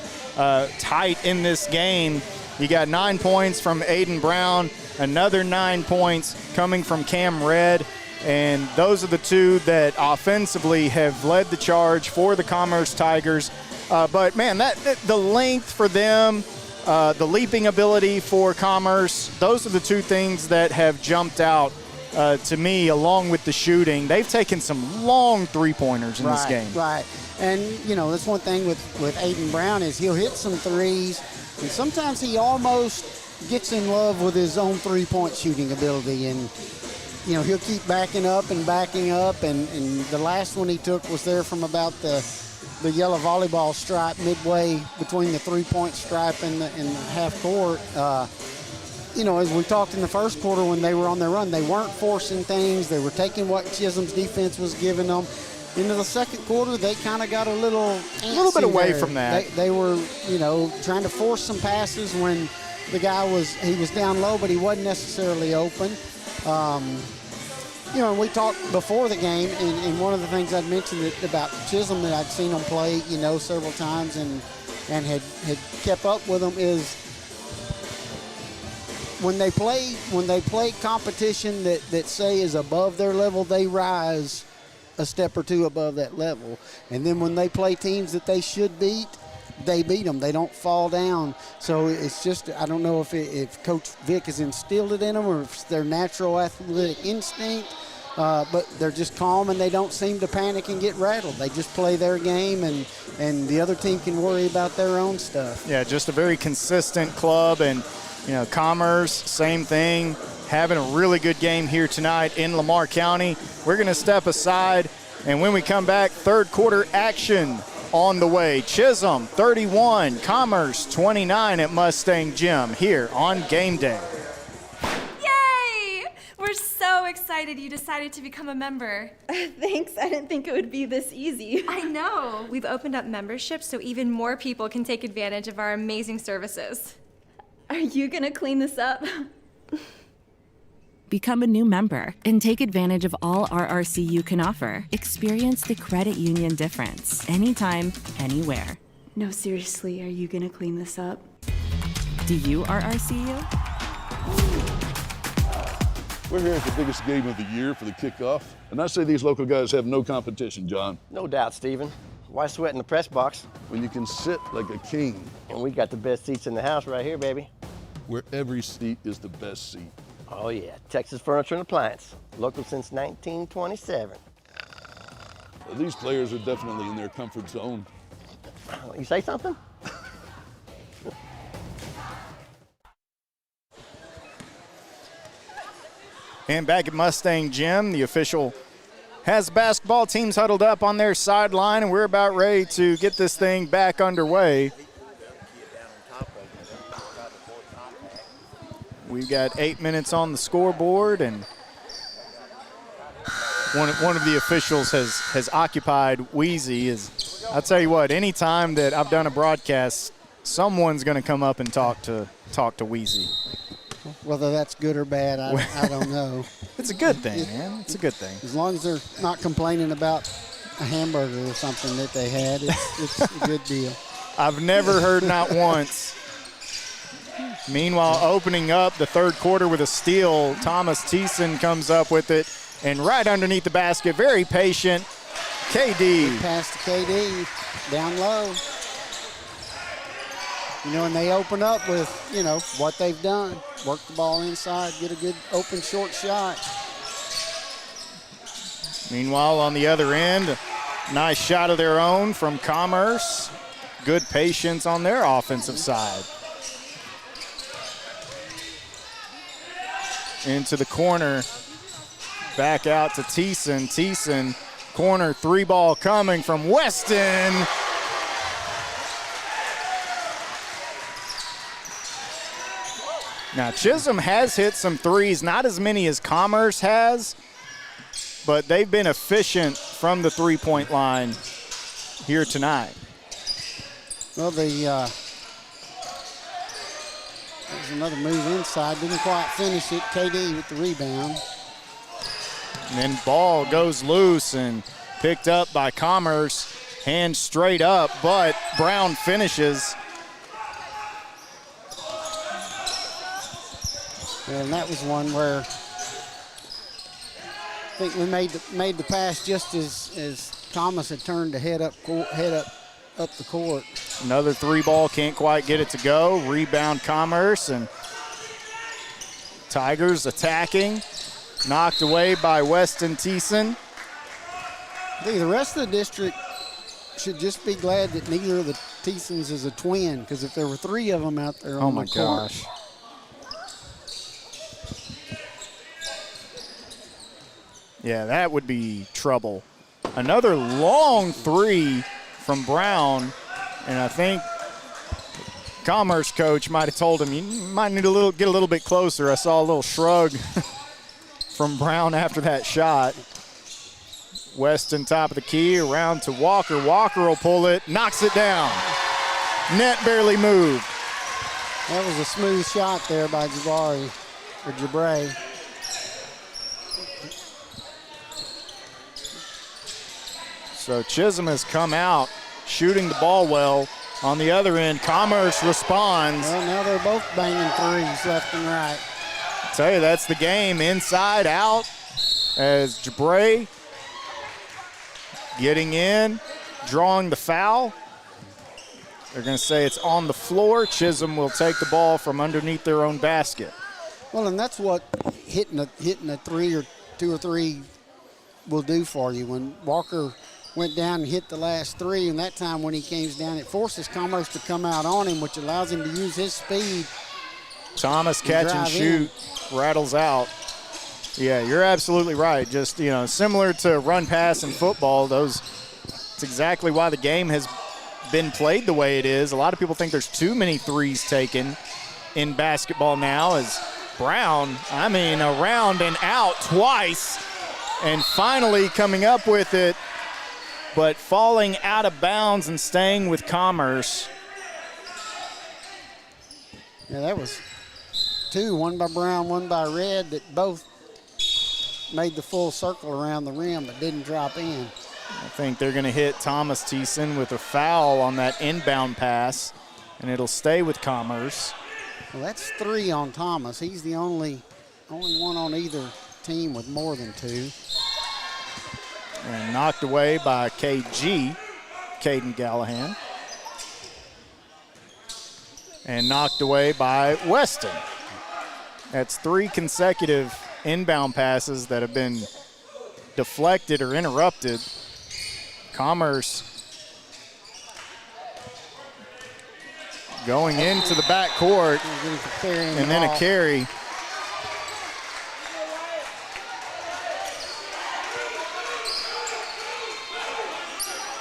tight in this game. You got 9 points from Aiden Brown, another 9 points coming from Cam Red. And those are the two that offensively have led the charge for the Commerce Tigers. But, man, the length for them, the leaping ability for Commerce, those are the two things that have jumped out to me, along with the shooting. They've taken some long three-pointers in this game. Right. And, that's one thing with Aiden Brown is he'll hit some threes, and sometimes he almost gets in love with his own three-point shooting ability. And, he'll keep backing up, and the last one he took was there from about the yellow volleyball stripe midway between the three-point stripe and the half court. As we talked in the first quarter when they were on their run, they weren't forcing things. They were taking what Chisum's defense was giving them. Into the second quarter, they kind of got a little bit away from that. They were, trying to force some passes when the guy was down low, but he wasn't necessarily open. And we talked before the game, and one of the things I'd mentioned about Chisum that I'd seen them play, several times and had kept up with them is when they play competition that say is above their level, they rise a step or two above that level. And then when they play teams that they should beat, they beat them. They don't fall down. So it's just, I don't know if Coach Vic has instilled it in them or if it's their natural athletic instinct, but they're just calm and they don't seem to panic and get rattled. They just play their game, and the other team can worry about their own stuff. Yeah, just a very consistent club. And, Commerce, same thing, having a really good game here tonight in Lamar County. We're going to step aside, and when we come back, third quarter action on the way. Chisum 31, Commerce 29 at Mustang Gym here on Game Day. Yay! We're so excited you decided to become a member. Thanks. I didn't think it would be this easy. I know. We've opened up memberships so even more people can take advantage of our amazing services. Are you going to clean this up? Become a new member and take advantage of all RRCU can offer. Experience the credit union difference anytime, anywhere. No, seriously, are you going to clean this up? Do you RRCU? We're here at the biggest game of the year for the kickoff. And I say these local guys have no competition, John. No doubt, Stephen. Why sweat in the press box? When you can sit like a king. And we got the best seats in the house right here, baby. Where every seat is the best seat. Oh, yeah. Texas Furniture and Appliance. Local since 1927. These players are definitely in their comfort zone. You say something? And back at Mustang Gym, the official has basketball teams huddled up on their sideline, and we're about ready to get this thing back underway. We've got 8 minutes on the scoreboard, and one of the officials has occupied Wheezy. I'll tell you what, any time that I've done a broadcast, someone's going to come up and talk to Wheezy. Whether that's good or bad, I don't know. It's a good thing, man. It's a good thing. As long as they're not complaining about a hamburger or something that they had, it's a good deal. I've never heard not once. Meanwhile, opening up the third quarter with a steal, Thomas Thiessen comes up with it, and right underneath the basket, very patient, KD. Good pass to KD, down low. And they open up with, what they've done. Work the ball inside, get a good open short shot. Meanwhile, on the other end, nice shot of their own from Commerce. Good patience on their offensive side. Into the corner, back out to Thiessen. Thiessen, corner three ball coming from Weston. Now, Chisum has hit some threes, not as many as Commerce has, but they've been efficient from the three-point line here tonight. Well, There's another move inside. Didn't quite finish it. KD with the rebound. And then ball goes loose and picked up by Commerce. Hand straight up, but Brown finishes. And that was one where I think we made the pass just as Thomas had turned to head up the court. Another three ball, can't quite get it to go. Rebound Commerce, and Tigers attacking. Knocked away by Weston Thiessen. I think the rest of the district should just be glad that neither of the Thiessens is a twin, because if there were three of them out there on the court. Oh my gosh. Yeah, that would be trouble. Another long three from Brown, and I think Commerce coach might have told him, you might need to get a little bit closer. I saw a little shrug from Brown after that shot. Weston top of the key, around to Walker. Walker will pull it, knocks it down. Net barely moved. That was a smooth shot there by Jabray. So Chisum has come out shooting the ball well. On the other end, Commerce responds. Well, now they're both banging threes left and right. I tell you, that's the game. Inside out as Jabray getting in, drawing the foul. They're going to say it's on the floor. Chisum will take the ball from underneath their own basket. Well, and that's what hitting a three or two or three will do for you. When Walker went down and hit the last three, and that time when he came down, it forces Commerce to come out on him, which allows him to use his speed. Thomas catch and shoot, rattles out. Yeah, you're absolutely right. Just, similar to run pass in football, it's exactly why the game has been played the way it is. A lot of people think there's too many threes taken in basketball now, as Brown, around and out twice, and finally coming up with it, but falling out of bounds and staying with Commerce. Yeah, that was two, one by Brown, one by Red, that both made the full circle around the rim but didn't drop in. I think they're going to hit Thomas Thiessen with a foul on that inbound pass, and it'll stay with Commerce. Well, that's three on Thomas. He's the only one on either team with more than two. And knocked away by KG, Caden Gallahan. And knocked away by Weston. That's three consecutive inbound passes that have been deflected or interrupted. Commerce going into the backcourt, and then a carry.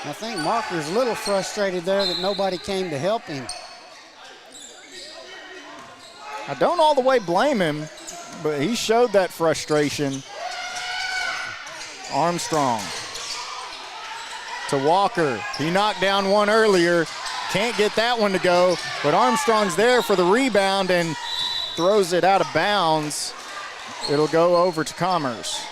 I think Walker's a little frustrated there that nobody came to help him. I don't all the way blame him, but he showed that frustration. Armstrong to Walker. He knocked down one earlier. Can't get that one to go, but Armstrong's there for the rebound and throws it out of bounds. It'll go over to Commerce.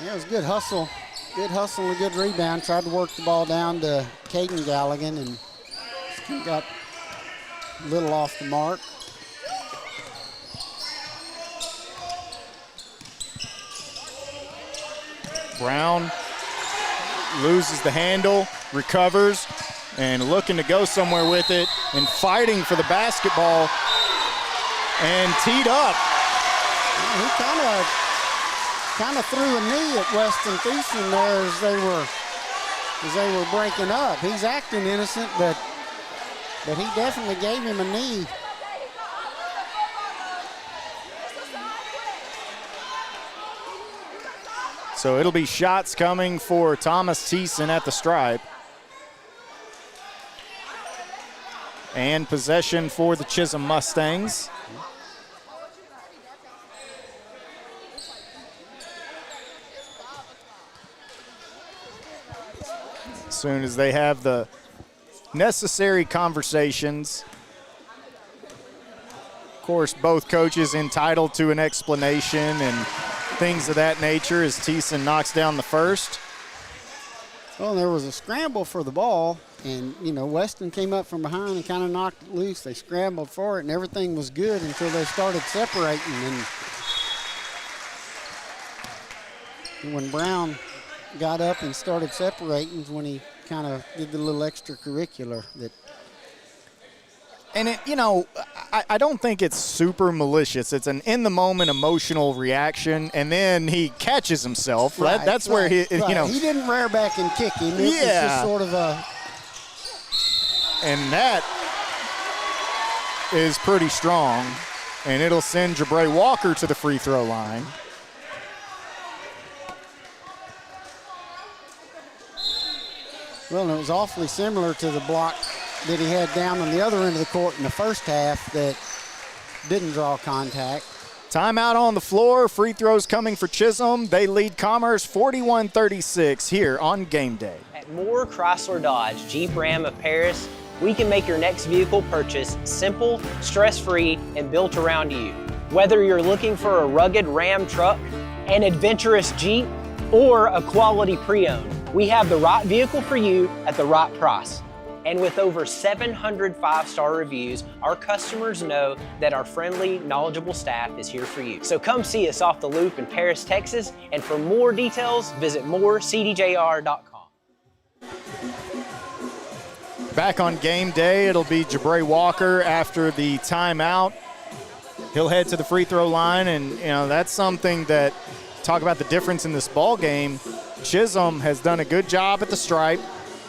Yeah, it was good hustle. Good hustle and a good rebound. Tried to work the ball down to Caden Galligan and got a little off the mark. Brown loses the handle, recovers, and looking to go somewhere with it and fighting for the basketball and teed up. He kind of threw a knee at Weston Thiessen there as they were breaking up. He's acting innocent, but he definitely gave him a knee. So it'll be shots coming for Thomas Thiessen at the stripe. And possession for the Chisum Mustangs. As soon as they have the necessary conversations. Of course, both coaches entitled to an explanation and things of that nature as Thiessen knocks down the first. Well, there was a scramble for the ball, and, Weston came up from behind and kind of knocked it loose. They scrambled for it, and everything was good until they started separating. And when Brown got up and started separating when he kind of did the little extracurricular that. And I don't think it's super malicious. It's an in-the-moment emotional reaction, and then he catches himself. Right, That's where he, he didn't rear back and kick him. It was just sort of a. And that is pretty strong, and it'll send Jabray Walker to the free throw line. Well, and it was awfully similar to the block that he had down on the other end of the court in the first half that didn't draw contact. Timeout on the floor. Free throws coming for Chisum. They lead Commerce 41-36 here on Game Day. At Moore Chrysler Dodge Jeep Ram of Paris, we can make your next vehicle purchase simple, stress-free, and built around you. Whether you're looking for a rugged Ram truck, an adventurous Jeep, or a quality pre-owned, we have the right vehicle for you at the right price. And with over 700 five-star reviews, our customers know that our friendly, knowledgeable staff is here for you. So come see us off the Loop in Paris, Texas, and for more details, visit morecdjr.com. Back on Game Day, it'll be Jabray Walker after the timeout. He'll head to the free throw line, and that's something that, talk about the difference in this ball game. Chisum has done a good job at the stripe.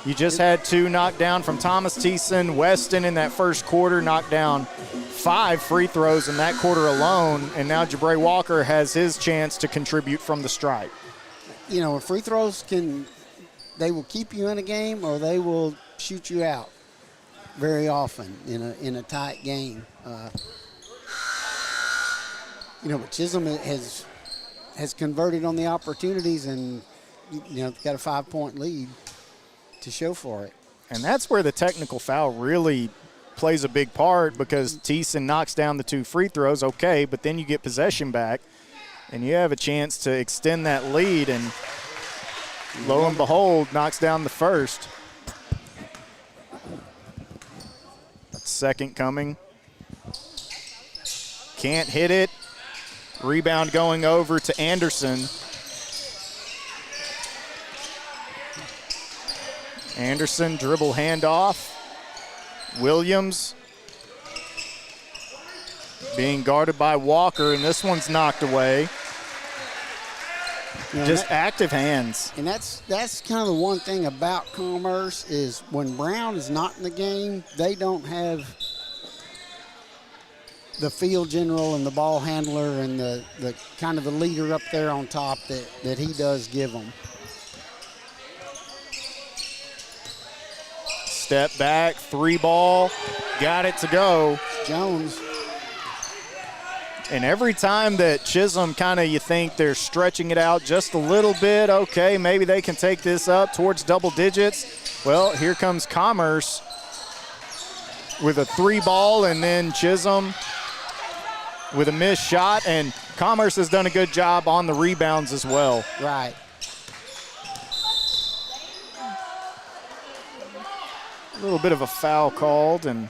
You just had 2 knocked down from Thomas Thiessen. Weston in that first quarter knocked down 5 free throws in that quarter alone, and now Jabray Walker has his chance to contribute from the stripe. Free throws they will keep you in a game or they will shoot you out very often in a tight game. But Chisum has converted on the opportunities and got a 5-point lead to show for it. And that's where the technical foul really plays a big part, because Thiessen knocks down the 2 free throws, okay, but then you get possession back and you have a chance to extend that lead, and lo and behold, knocks down the first. Second coming. Can't hit it. Rebound going over to Anderson. Anderson dribble handoff. Williams being guarded by Walker, and this one's knocked away. Just active hands. And that's kind of the one thing about Commerce is when Brown is not in the game, they don't have the field general and the ball handler and the kind of the leader up there on top that he does give them. Step back, 3 ball, got it to go. Jones. And every time that Chisum you think they're stretching it out just a little bit, okay, maybe they can take this up towards double digits. Well, here comes Commerce with a 3 ball, and then Chisum with a missed shot, and Commerce has done a good job on the rebounds as well. Right. A little bit of a foul called, and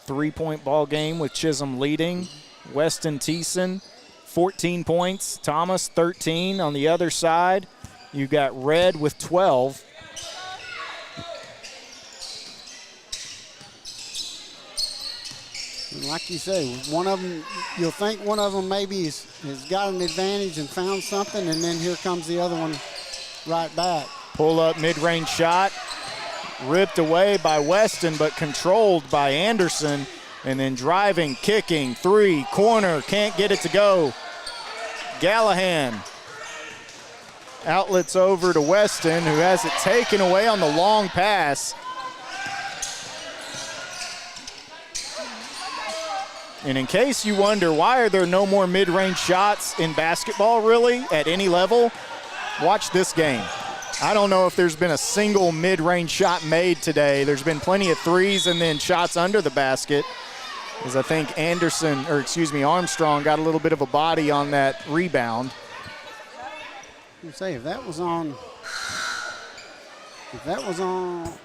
3-point ball game with Chisum leading. Weston Thiessen, 14 points. Thomas, 13 on the other side. You've got Red with 12. And like you say, one of them, you'll think one of them maybe has got an advantage and found something, and then here comes the other one right back. Pull up mid-range shot. Ripped away by Weston, but controlled by Anderson. And then driving, kicking, 3, corner, can't get it to go. Gallahan. Outlets over to Weston, who has it taken away on the long pass. And in case you wonder, why are there no more mid-range shots in basketball, really, at any level? Watch this game. I don't know if there's been a single mid-range shot made today. There's been plenty of threes and then shots under the basket, as I think Armstrong got a little bit of a body on that rebound. You say if that was on, I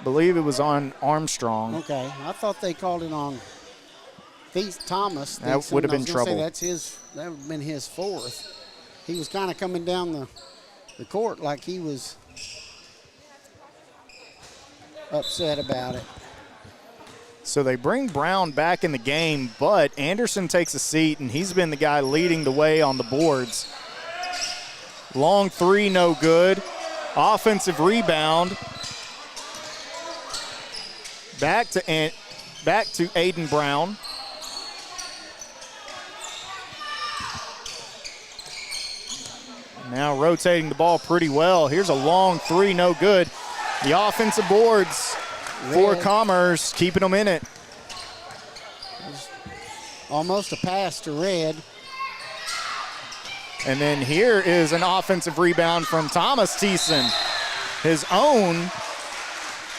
believe it was on Armstrong. Okay, I thought they called it on Thomas. That would have been trouble. That would have been his fourth. He was kind of coming down the court like he was upset about it. So they bring Brown back in the game, but Anderson takes a seat, and he's been the guy leading the way on the boards. Long three, no good. Offensive rebound. Back to Aiden Brown. Now rotating the ball pretty well. Here's a long three, no good. The offensive boards for Commerce, keeping them in it. Almost a pass to Red. And then here is an offensive rebound from Thomas Thiessen, his own.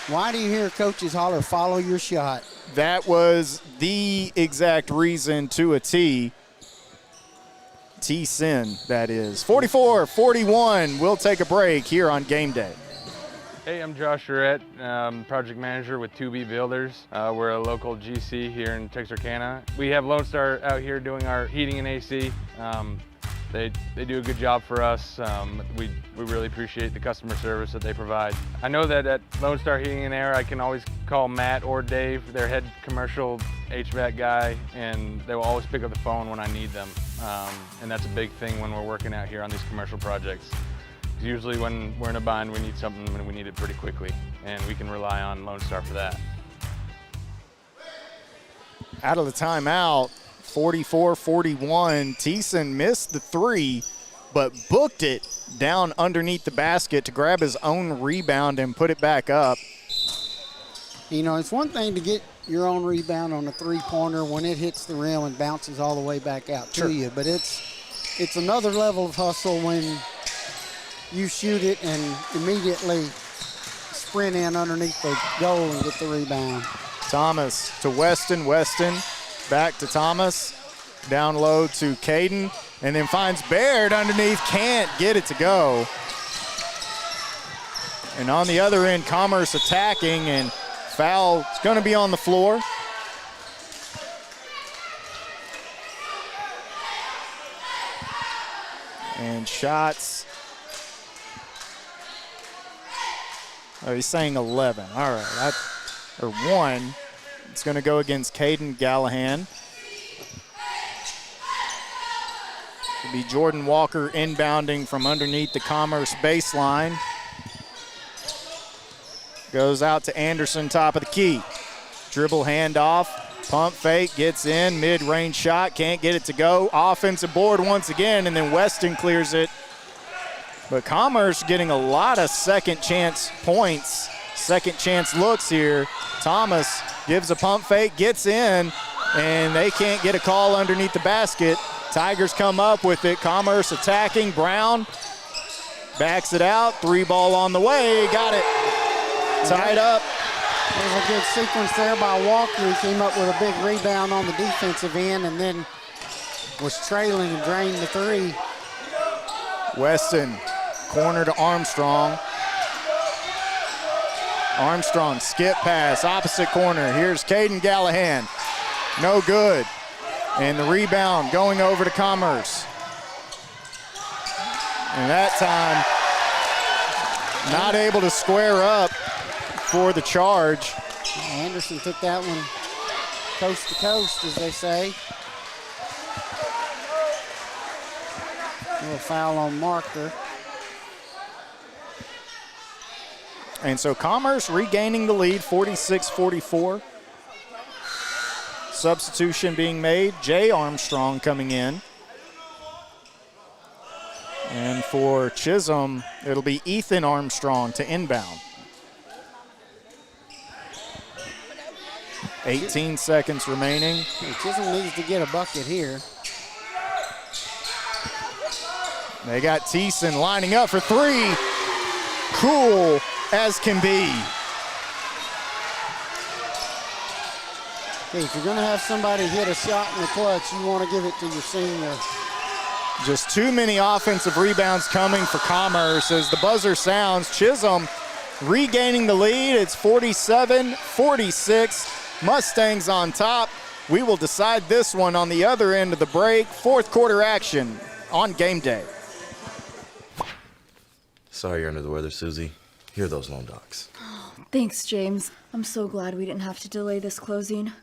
Why do you hear coaches holler, follow your shot? That was the exact reason to a T. Thiessen, that is. 44-41. We'll take a break here on Game Day. Hey, I'm Josh Surrett, project manager with 2B Builders. We're a local GC here in Texarkana. We have Lone Star out here doing our heating and AC. They do a good job for us. We really appreciate the customer service that they provide. I know that at Lone Star Heating and Air, I can always call Matt or Dave, their head commercial HVAC guy, and they will always pick up the phone when I need them. And that's a big thing when we're working out here on these commercial projects. Usually when we're in a bind, we need something and we need it pretty quickly, and we can rely on Lone Star for that. Out of the timeout, 44-41. Thiessen missed the three, but booked it down underneath the basket to grab his own rebound and put it back up. You know, it's one thing to get your own rebound on a three-pointer when it hits the rim and bounces all the way back out to you, but it's another level of hustle when you shoot it and immediately sprint in underneath the goal and get the rebound. Thomas to Weston. Weston back to Thomas. Down low to Caden. And then finds Baird underneath. Can't get it to go. And on the other end, Commerce attacking, and foul is going to be on the floor. And shots. Oh, he's saying 11. All right, or 1. It's going to go against Caden Gallahan. It'll be Jordan Walker inbounding from underneath the Commerce baseline. Goes out to Anderson, top of the key. Dribble handoff, pump fake, gets in, mid-range shot, can't get it to go. Offensive board once again, and then Weston clears it. But Commerce getting a lot of second chance points, second chance looks here. Thomas gives a pump fake, gets in, and they can't get a call underneath the basket. Tigers come up with it. Commerce attacking. Brown backs it out. 3-ball on the way. Got it. Tied up. There's a good sequence there by Walker. He came up with a big rebound on the defensive end and then was trailing and drained the three. Weston, corner to Armstrong. Armstrong, skip pass, opposite corner. Here's Caden Gallahan. No good. And the rebound going over to Commerce. And that time, not able to square up for the charge. Anderson took that one coast to coast, as they say. A little foul on Marker. And so Commerce regaining the lead, 46-44. Substitution being made. Jay Armstrong coming in. And for Chisum, it'll be Ethan Armstrong to inbound. 18 seconds remaining. Chisum needs to get a bucket here. They got Thiessen lining up for three. cool as can be. Hey, if you're going to have somebody hit a shot in the clutch, you want to give it to your senior. Just too many offensive rebounds coming for Commerce as the buzzer sounds. Chisum regaining the lead. It's 47-46. Mustangs on top. We will decide this one on the other end of the break. Fourth quarter action on Game Day. Sorry you're under the weather, Susie. Here are those loan docs. Thanks, James. I'm so glad we didn't have to delay this closing.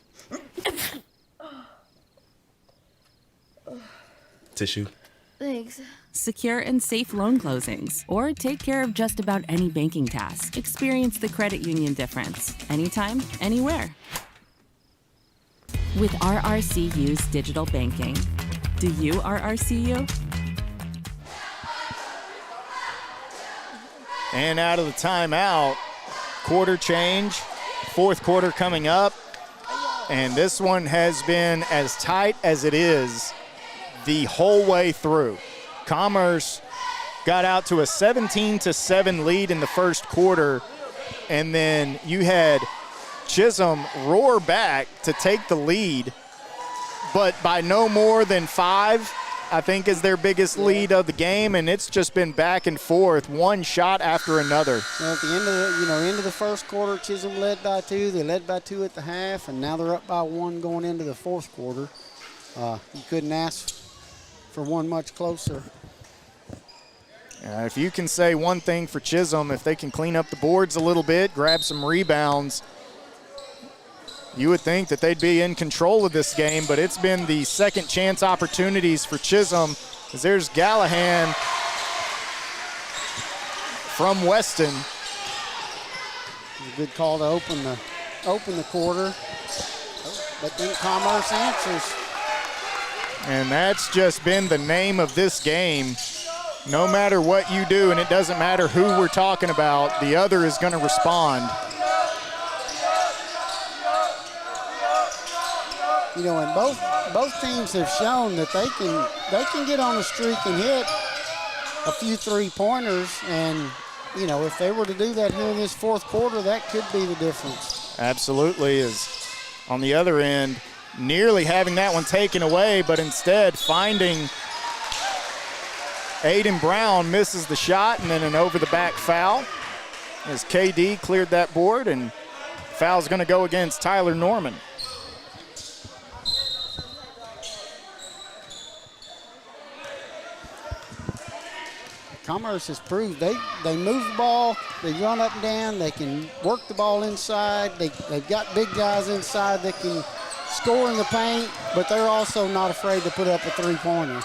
Tissue? Thanks. Secure and safe loan closings, or take care of just about any banking task. Experience the credit union difference. Anytime, anywhere. With RRCU's digital banking. Do you RRCU? And out of the timeout, quarter change, fourth quarter coming up. And this one has been as tight as it is the whole way through. Commerce got out to a 17-7 lead in the first quarter, and then you had Chisum roar back to take the lead, but by no more than 5, I think, is their biggest lead of the game, and it's just been back and forth, one shot after another. Well, at the end of the, end of the first quarter, Chisum led by 2. They led by 2 at the half, and now they're up by 1 going into the fourth quarter. You couldn't ask for one much closer. If you can say one thing for Chisum, if they can clean up the boards a little bit, grab some rebounds, you would think that they'd be in control of this game, but it's been the second chance opportunities for Chisum, as there's Gallahan from Weston. A good call to open the quarter, but then Commerce answers. And that's just been the name of this game. No matter what you do, and it doesn't matter who we're talking about, the other is going to respond. And both teams have shown that they can get on a streak and hit a few three-pointers, and if they were to do that here in this fourth quarter, that could be the difference. Absolutely. Is on the other end, nearly having that one taken away, but instead finding Aiden Brown misses the shot, and then an over-the-back foul as KD cleared that board, and foul's going to go against Tyler Norman. Commerce has proved they move the ball, they run up and down, they can work the ball inside, they've got big guys inside that can score in the paint, but they're also not afraid to put up a three-pointer.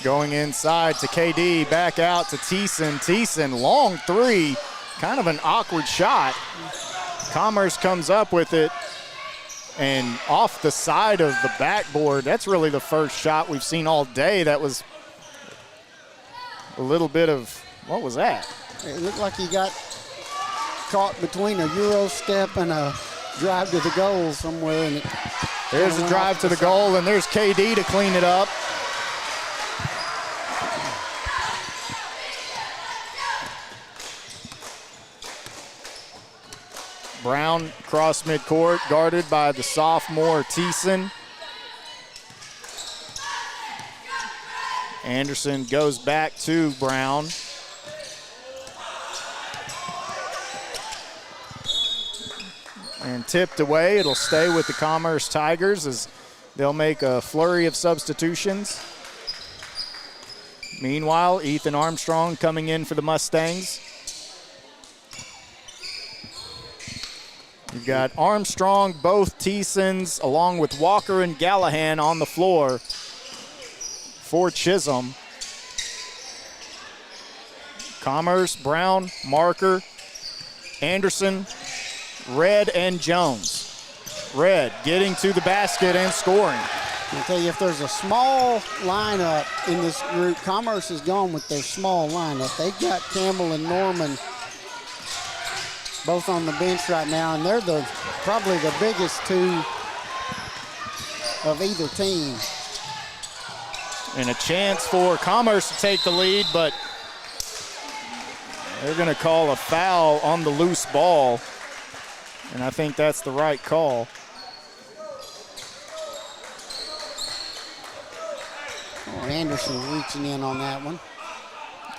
Going inside to KD, back out to Thiessen. Thiessen, long three, kind of an awkward shot. Commerce comes up with it, and off the side of the backboard. That's really the first shot we've seen all day. That was a little bit of, what was that? It looked like he got caught between a Euro step and a drive to the goal somewhere. And there's a drive to the goal, and there's KD to clean it up. Brown cross midcourt, guarded by the sophomore Thiessen. Anderson goes back to Brown. And tipped away. It'll stay with the Commerce Tigers as they'll make a flurry of substitutions. Meanwhile, Ethan Armstrong coming in for the Mustangs. You've got Armstrong, both Thiessens, along with Walker and Gallahan on the floor for Chisum. Commerce, Brown, Marker, Anderson, Red, and Jones. Red getting to the basket and scoring. I'll tell you, if there's a small lineup in this group, Commerce has gone with their small lineup. They've got Campbell and Norman both on the bench right now, and they're probably the biggest two of either team. And a chance for Commerce to take the lead, but They're going to call a foul on the loose ball, and I think that's the right call. Oh, Anderson reaching in on that one.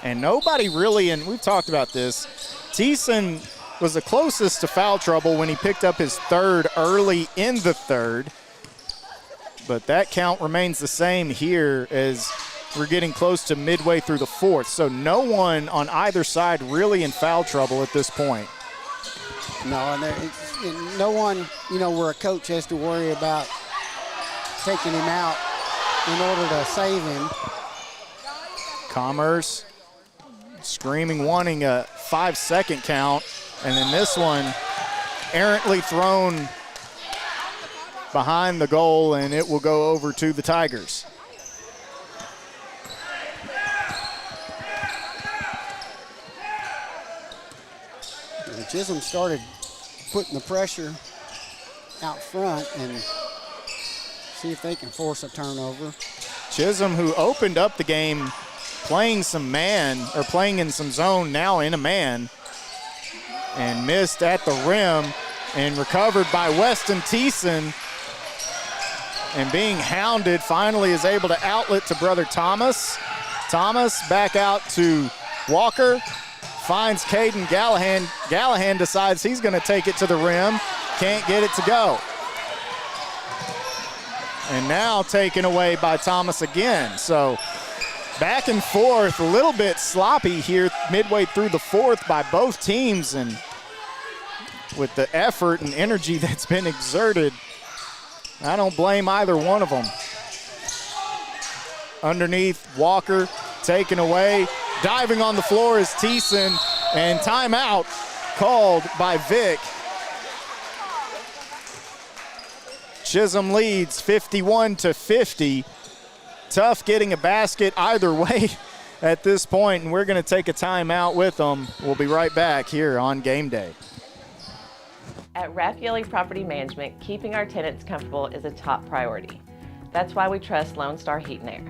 And nobody really, and we've talked about this, Thiessen was the closest to foul trouble when he picked up his third early in the third. But that count remains the same here as we're getting close to midway through the fourth. So no one on either side really in foul trouble at this point. No, and no one, where a coach has to worry about taking him out in order to save him. Commerce screaming, wanting a 5-second count. And then this one errantly thrown behind the goal, and it will go over to the Tigers. Chisum started putting the pressure out front and see if they can force a turnover. Chisum, who opened up the game playing some man, or playing in some zone, now in a man, and missed at the rim, and recovered by Weston Thiessen, and being hounded, finally is able to outlet to brother Thomas. Thomas back out to Walker, finds Caden Gallahan. Gallahan decides he's going to take it to the rim, can't get it to go. And now taken away by Thomas again. So back and forth, a little bit sloppy here midway through the fourth by both teams, and with the effort and energy that's been exerted, I don't blame either one of them. Underneath, Walker taken away. Diving on the floor is Thiessen, and timeout called by Vic. Chisum leads 51-50. Tough getting a basket either way at this point, and we're going to take a timeout with them. We'll be right back here on Game Day. At Raffaele Property Management, keeping our tenants comfortable is a top priority. That's why we trust Lone Star Heat and Air.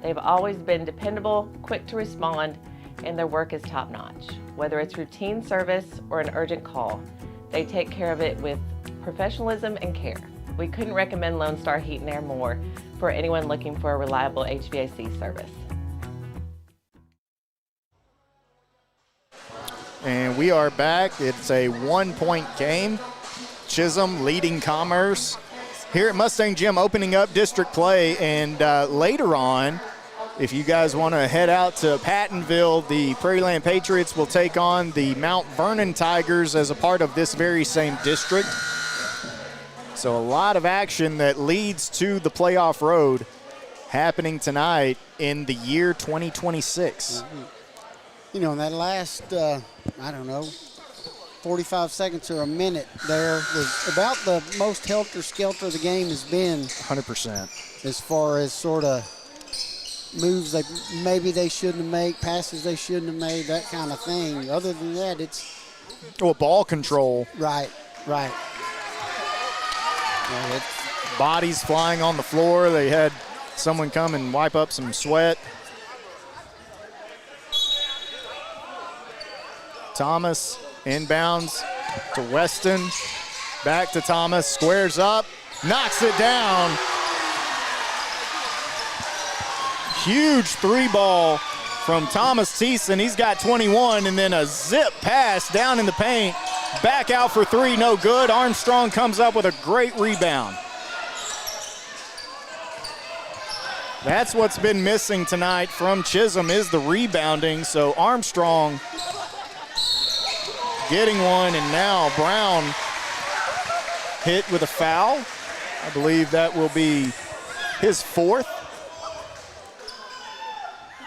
They've always been dependable, quick to respond, and their work is top-notch. Whether it's routine service or an urgent call, they take care of it with professionalism and care. We couldn't recommend Lone Star Heat and Air more for anyone looking for a reliable HVAC service. And we are back. It's a 1-point game. Chisum leading Commerce here at Mustang Gym, opening up district play. And later on, if you guys want to head out to Pattonville, the Prairieland Patriots will take on the Mount Vernon Tigers as a part of this very same district. So a lot of action that leads to the playoff road happening tonight in the year 2026. In that last, 45 seconds or a minute there was about the most helter-skelter the game has been. 100%. As far as sort of moves maybe they shouldn't have made, passes they shouldn't have made, that kind of thing. Other than that, it's... Well, ball control. Right. Bodies flying on the floor. They had someone come and wipe up some sweat. Thomas inbounds to Weston. Back to Thomas. Squares up. Knocks it down. Huge three ball from Thomas Thiessen. He's got 21, and then a zip pass down in the paint. Back out for three, no good. Armstrong comes up with a great rebound. That's what's been missing tonight from Chisum is the rebounding. So Armstrong getting one, and now Brown hit with a foul. I believe that will be his fourth.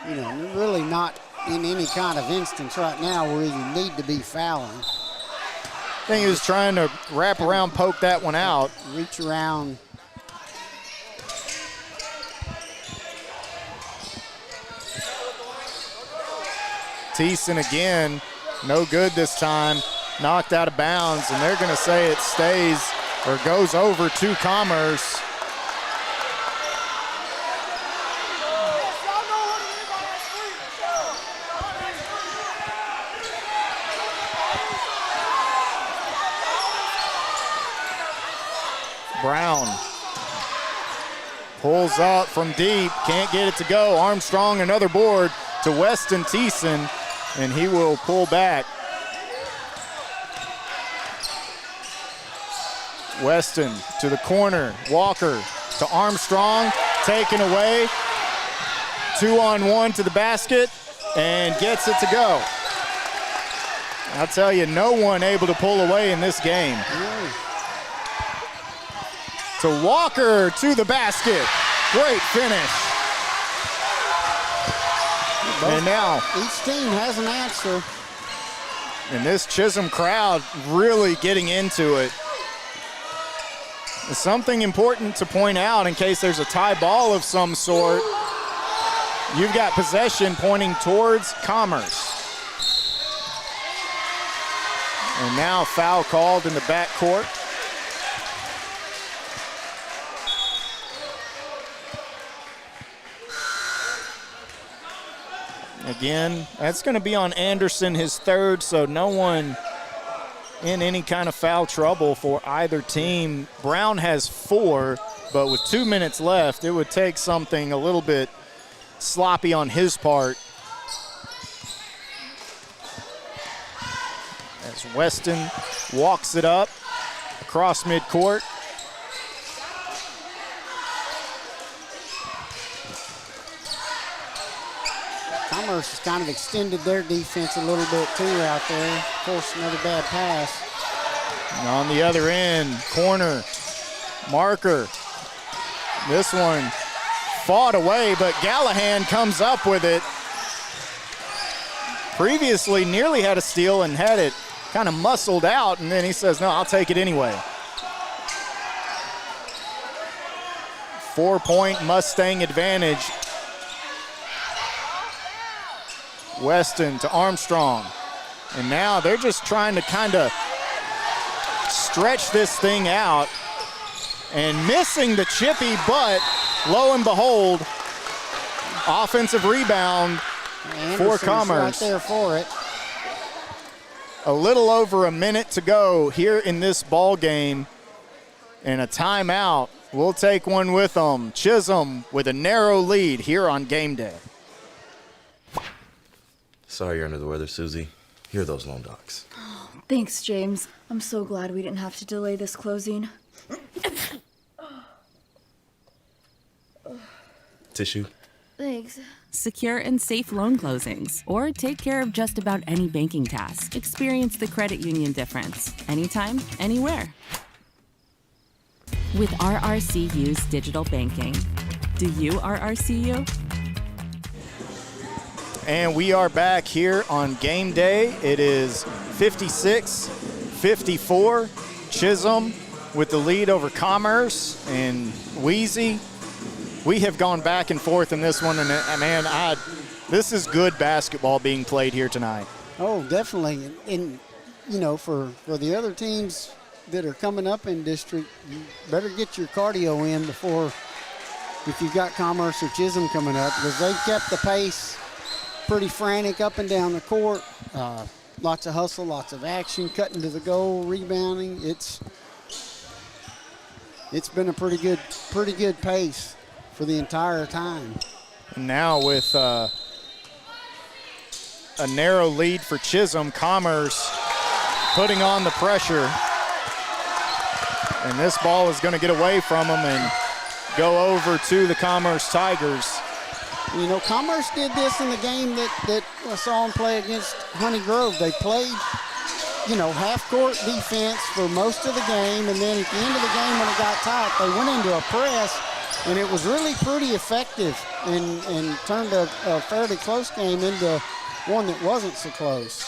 Really not in any kind of instance right now where you need to be fouling. I think he was trying to wrap around, poke that one out. Reach around. Thiessen again, no good this time. Knocked out of bounds, and they're going to say it stays or goes over to Commerce. Brown pulls up from deep, can't get it to go. Armstrong, another board to Weston Thiessen, and he will pull back. Weston to the corner, Walker to Armstrong, taken away. 2-on-1 to the basket, and gets it to go. I'll tell you, no one able to pull away in this game. To Walker to the basket. Great finish. And now each team has an answer. And this Chisum crowd really getting into it. Something important to point out in case there's a tie ball of some sort. You've got possession pointing towards Commerce. And now foul called in the backcourt. Again, that's going to be on Anderson, his third, so no one in any kind of foul trouble for either team. Brown has 4, but with 2 minutes left, it would take something a little bit sloppy on his part. As Weston walks it up across midcourt. Commerce has kind of extended their defense a little bit too out there. Forced another bad pass. And on the other end, corner, Marker. This one fought away, but Gallahan comes up with it. Previously nearly had a steal and had it kind of muscled out, and then he says, no, I'll take it anyway. 4-point Mustang advantage. Weston to Armstrong. And now they're just trying to kind of stretch this thing out and missing the chippy, but lo and behold, offensive rebound for Commerce. Right there for it. A little over a minute to go here in this ball game, and a timeout. We'll take one with them. Chisum with a narrow lead here on game day. Sorry you're under the weather, Susie. Here are those loan docs. Thanks, James. I'm so glad we didn't have to delay this closing. Tissue? Thanks. Secure and safe loan closings, or take care of just about any banking task. Experience the credit union difference. Anytime, anywhere. With RRCU's digital banking. Do you RRCU? And we are back here on game day. It is 56-54. Chisum with the lead over Commerce, and Wheezy. We have gone back and forth in this one, and man, this is good basketball being played here tonight. Oh, definitely. And you know, for the other teams that are coming up in district, you better get your cardio in before, if you've got Commerce or Chisum coming up, because they've kept the pace pretty frantic up and down the court. Lots of hustle, lots of action, cutting to the goal, rebounding. It's been a pretty good pace for the entire time. And now with a narrow lead for Chisum, Commerce putting on the pressure. And this ball is going to get away from them and go over to the Commerce Tigers. You know, Commerce did this in the game that I saw them play against Honey Grove. They played, you know, half-court defense for most of the game, and then at the end of the game when it got tight, they went into a press, and it was really pretty effective and turned a fairly close game into one that wasn't so close.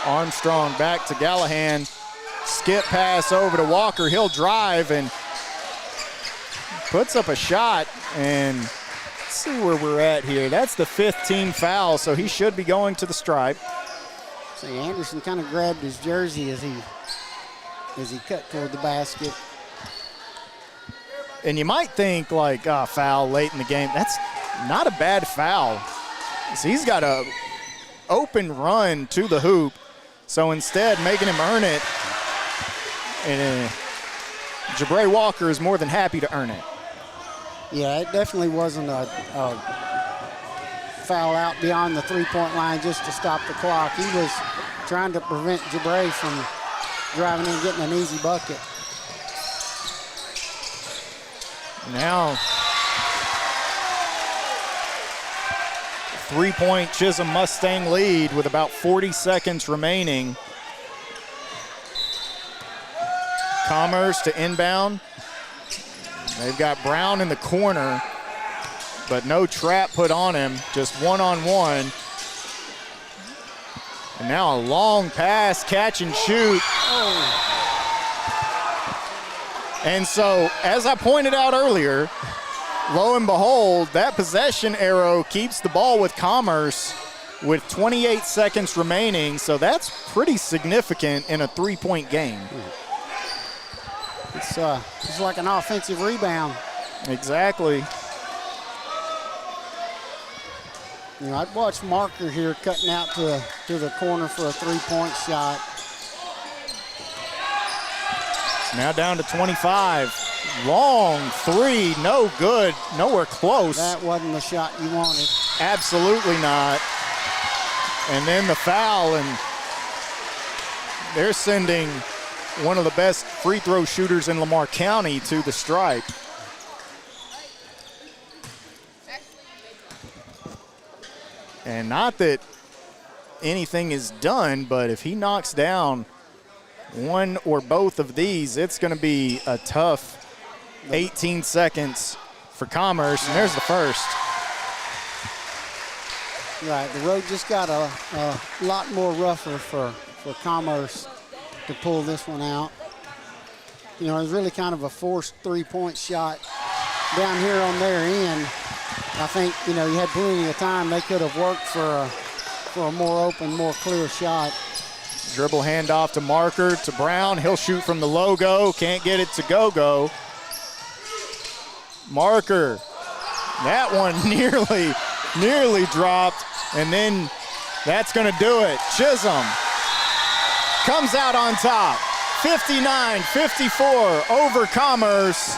Armstrong back to Gallahan. Skip pass over to Walker. He'll drive and puts up a shot, and let's see where we're at here. That's the 5th team foul, so he should be going to the stripe. See, Anderson kind of grabbed his jersey as he cut toward the basket. And you might think like, foul late in the game. That's not a bad foul. So he's got a open run to the hoop, So instead, making him earn it, and Jabray Walker is more than happy to earn it. Yeah, it definitely wasn't a foul out beyond the three-point line just to stop the clock. He was trying to prevent Jabray from driving in and getting an easy bucket. Now, three-point Chisum Mustang lead with about 40 seconds remaining. Commerce to inbound. They've got Brown in the corner, but no trap put on him, just one-on-one. And now a long pass, catch and shoot. And so, as I pointed out earlier, lo and behold, that possession arrow keeps the ball with Commerce with 28 seconds remaining, so that's pretty significant in a three-point game. It's like an offensive rebound. Exactly. You know, I'd watch Marker here cutting out to the corner for a three-point shot. Now down to 25. Long three, no good, nowhere close. That wasn't the shot you wanted. Absolutely not. And then the foul, and they're sending one of the best free throw shooters in Lamar County to the stripe. And not that anything is done, but if he knocks down one or both of these, it's going to be a tough 18 seconds for Commerce, and there's the first. Right, the road just got a lot more rougher for Commerce to pull this one out. You know, it was really kind of a forced three-point shot down here on their end. I think, you know, you had plenty of time. They could have worked for a more open, more clear shot. Dribble handoff to Marker, to Brown. He'll shoot from the logo. Can't get it to go. Marker. That one nearly dropped. And then that's going to do it. Chisum comes out on top. 59-54 over Commerce.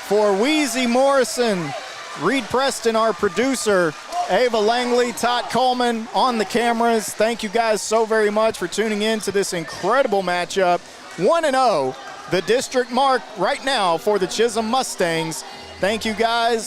For Wheezy Morrison, Reed Preston, our producer, Ava Langley, Todd Coleman on the cameras. Thank you guys so very much for tuning in to this incredible matchup. 1-0, the district mark right now for the Chisum Mustangs. Thank you guys.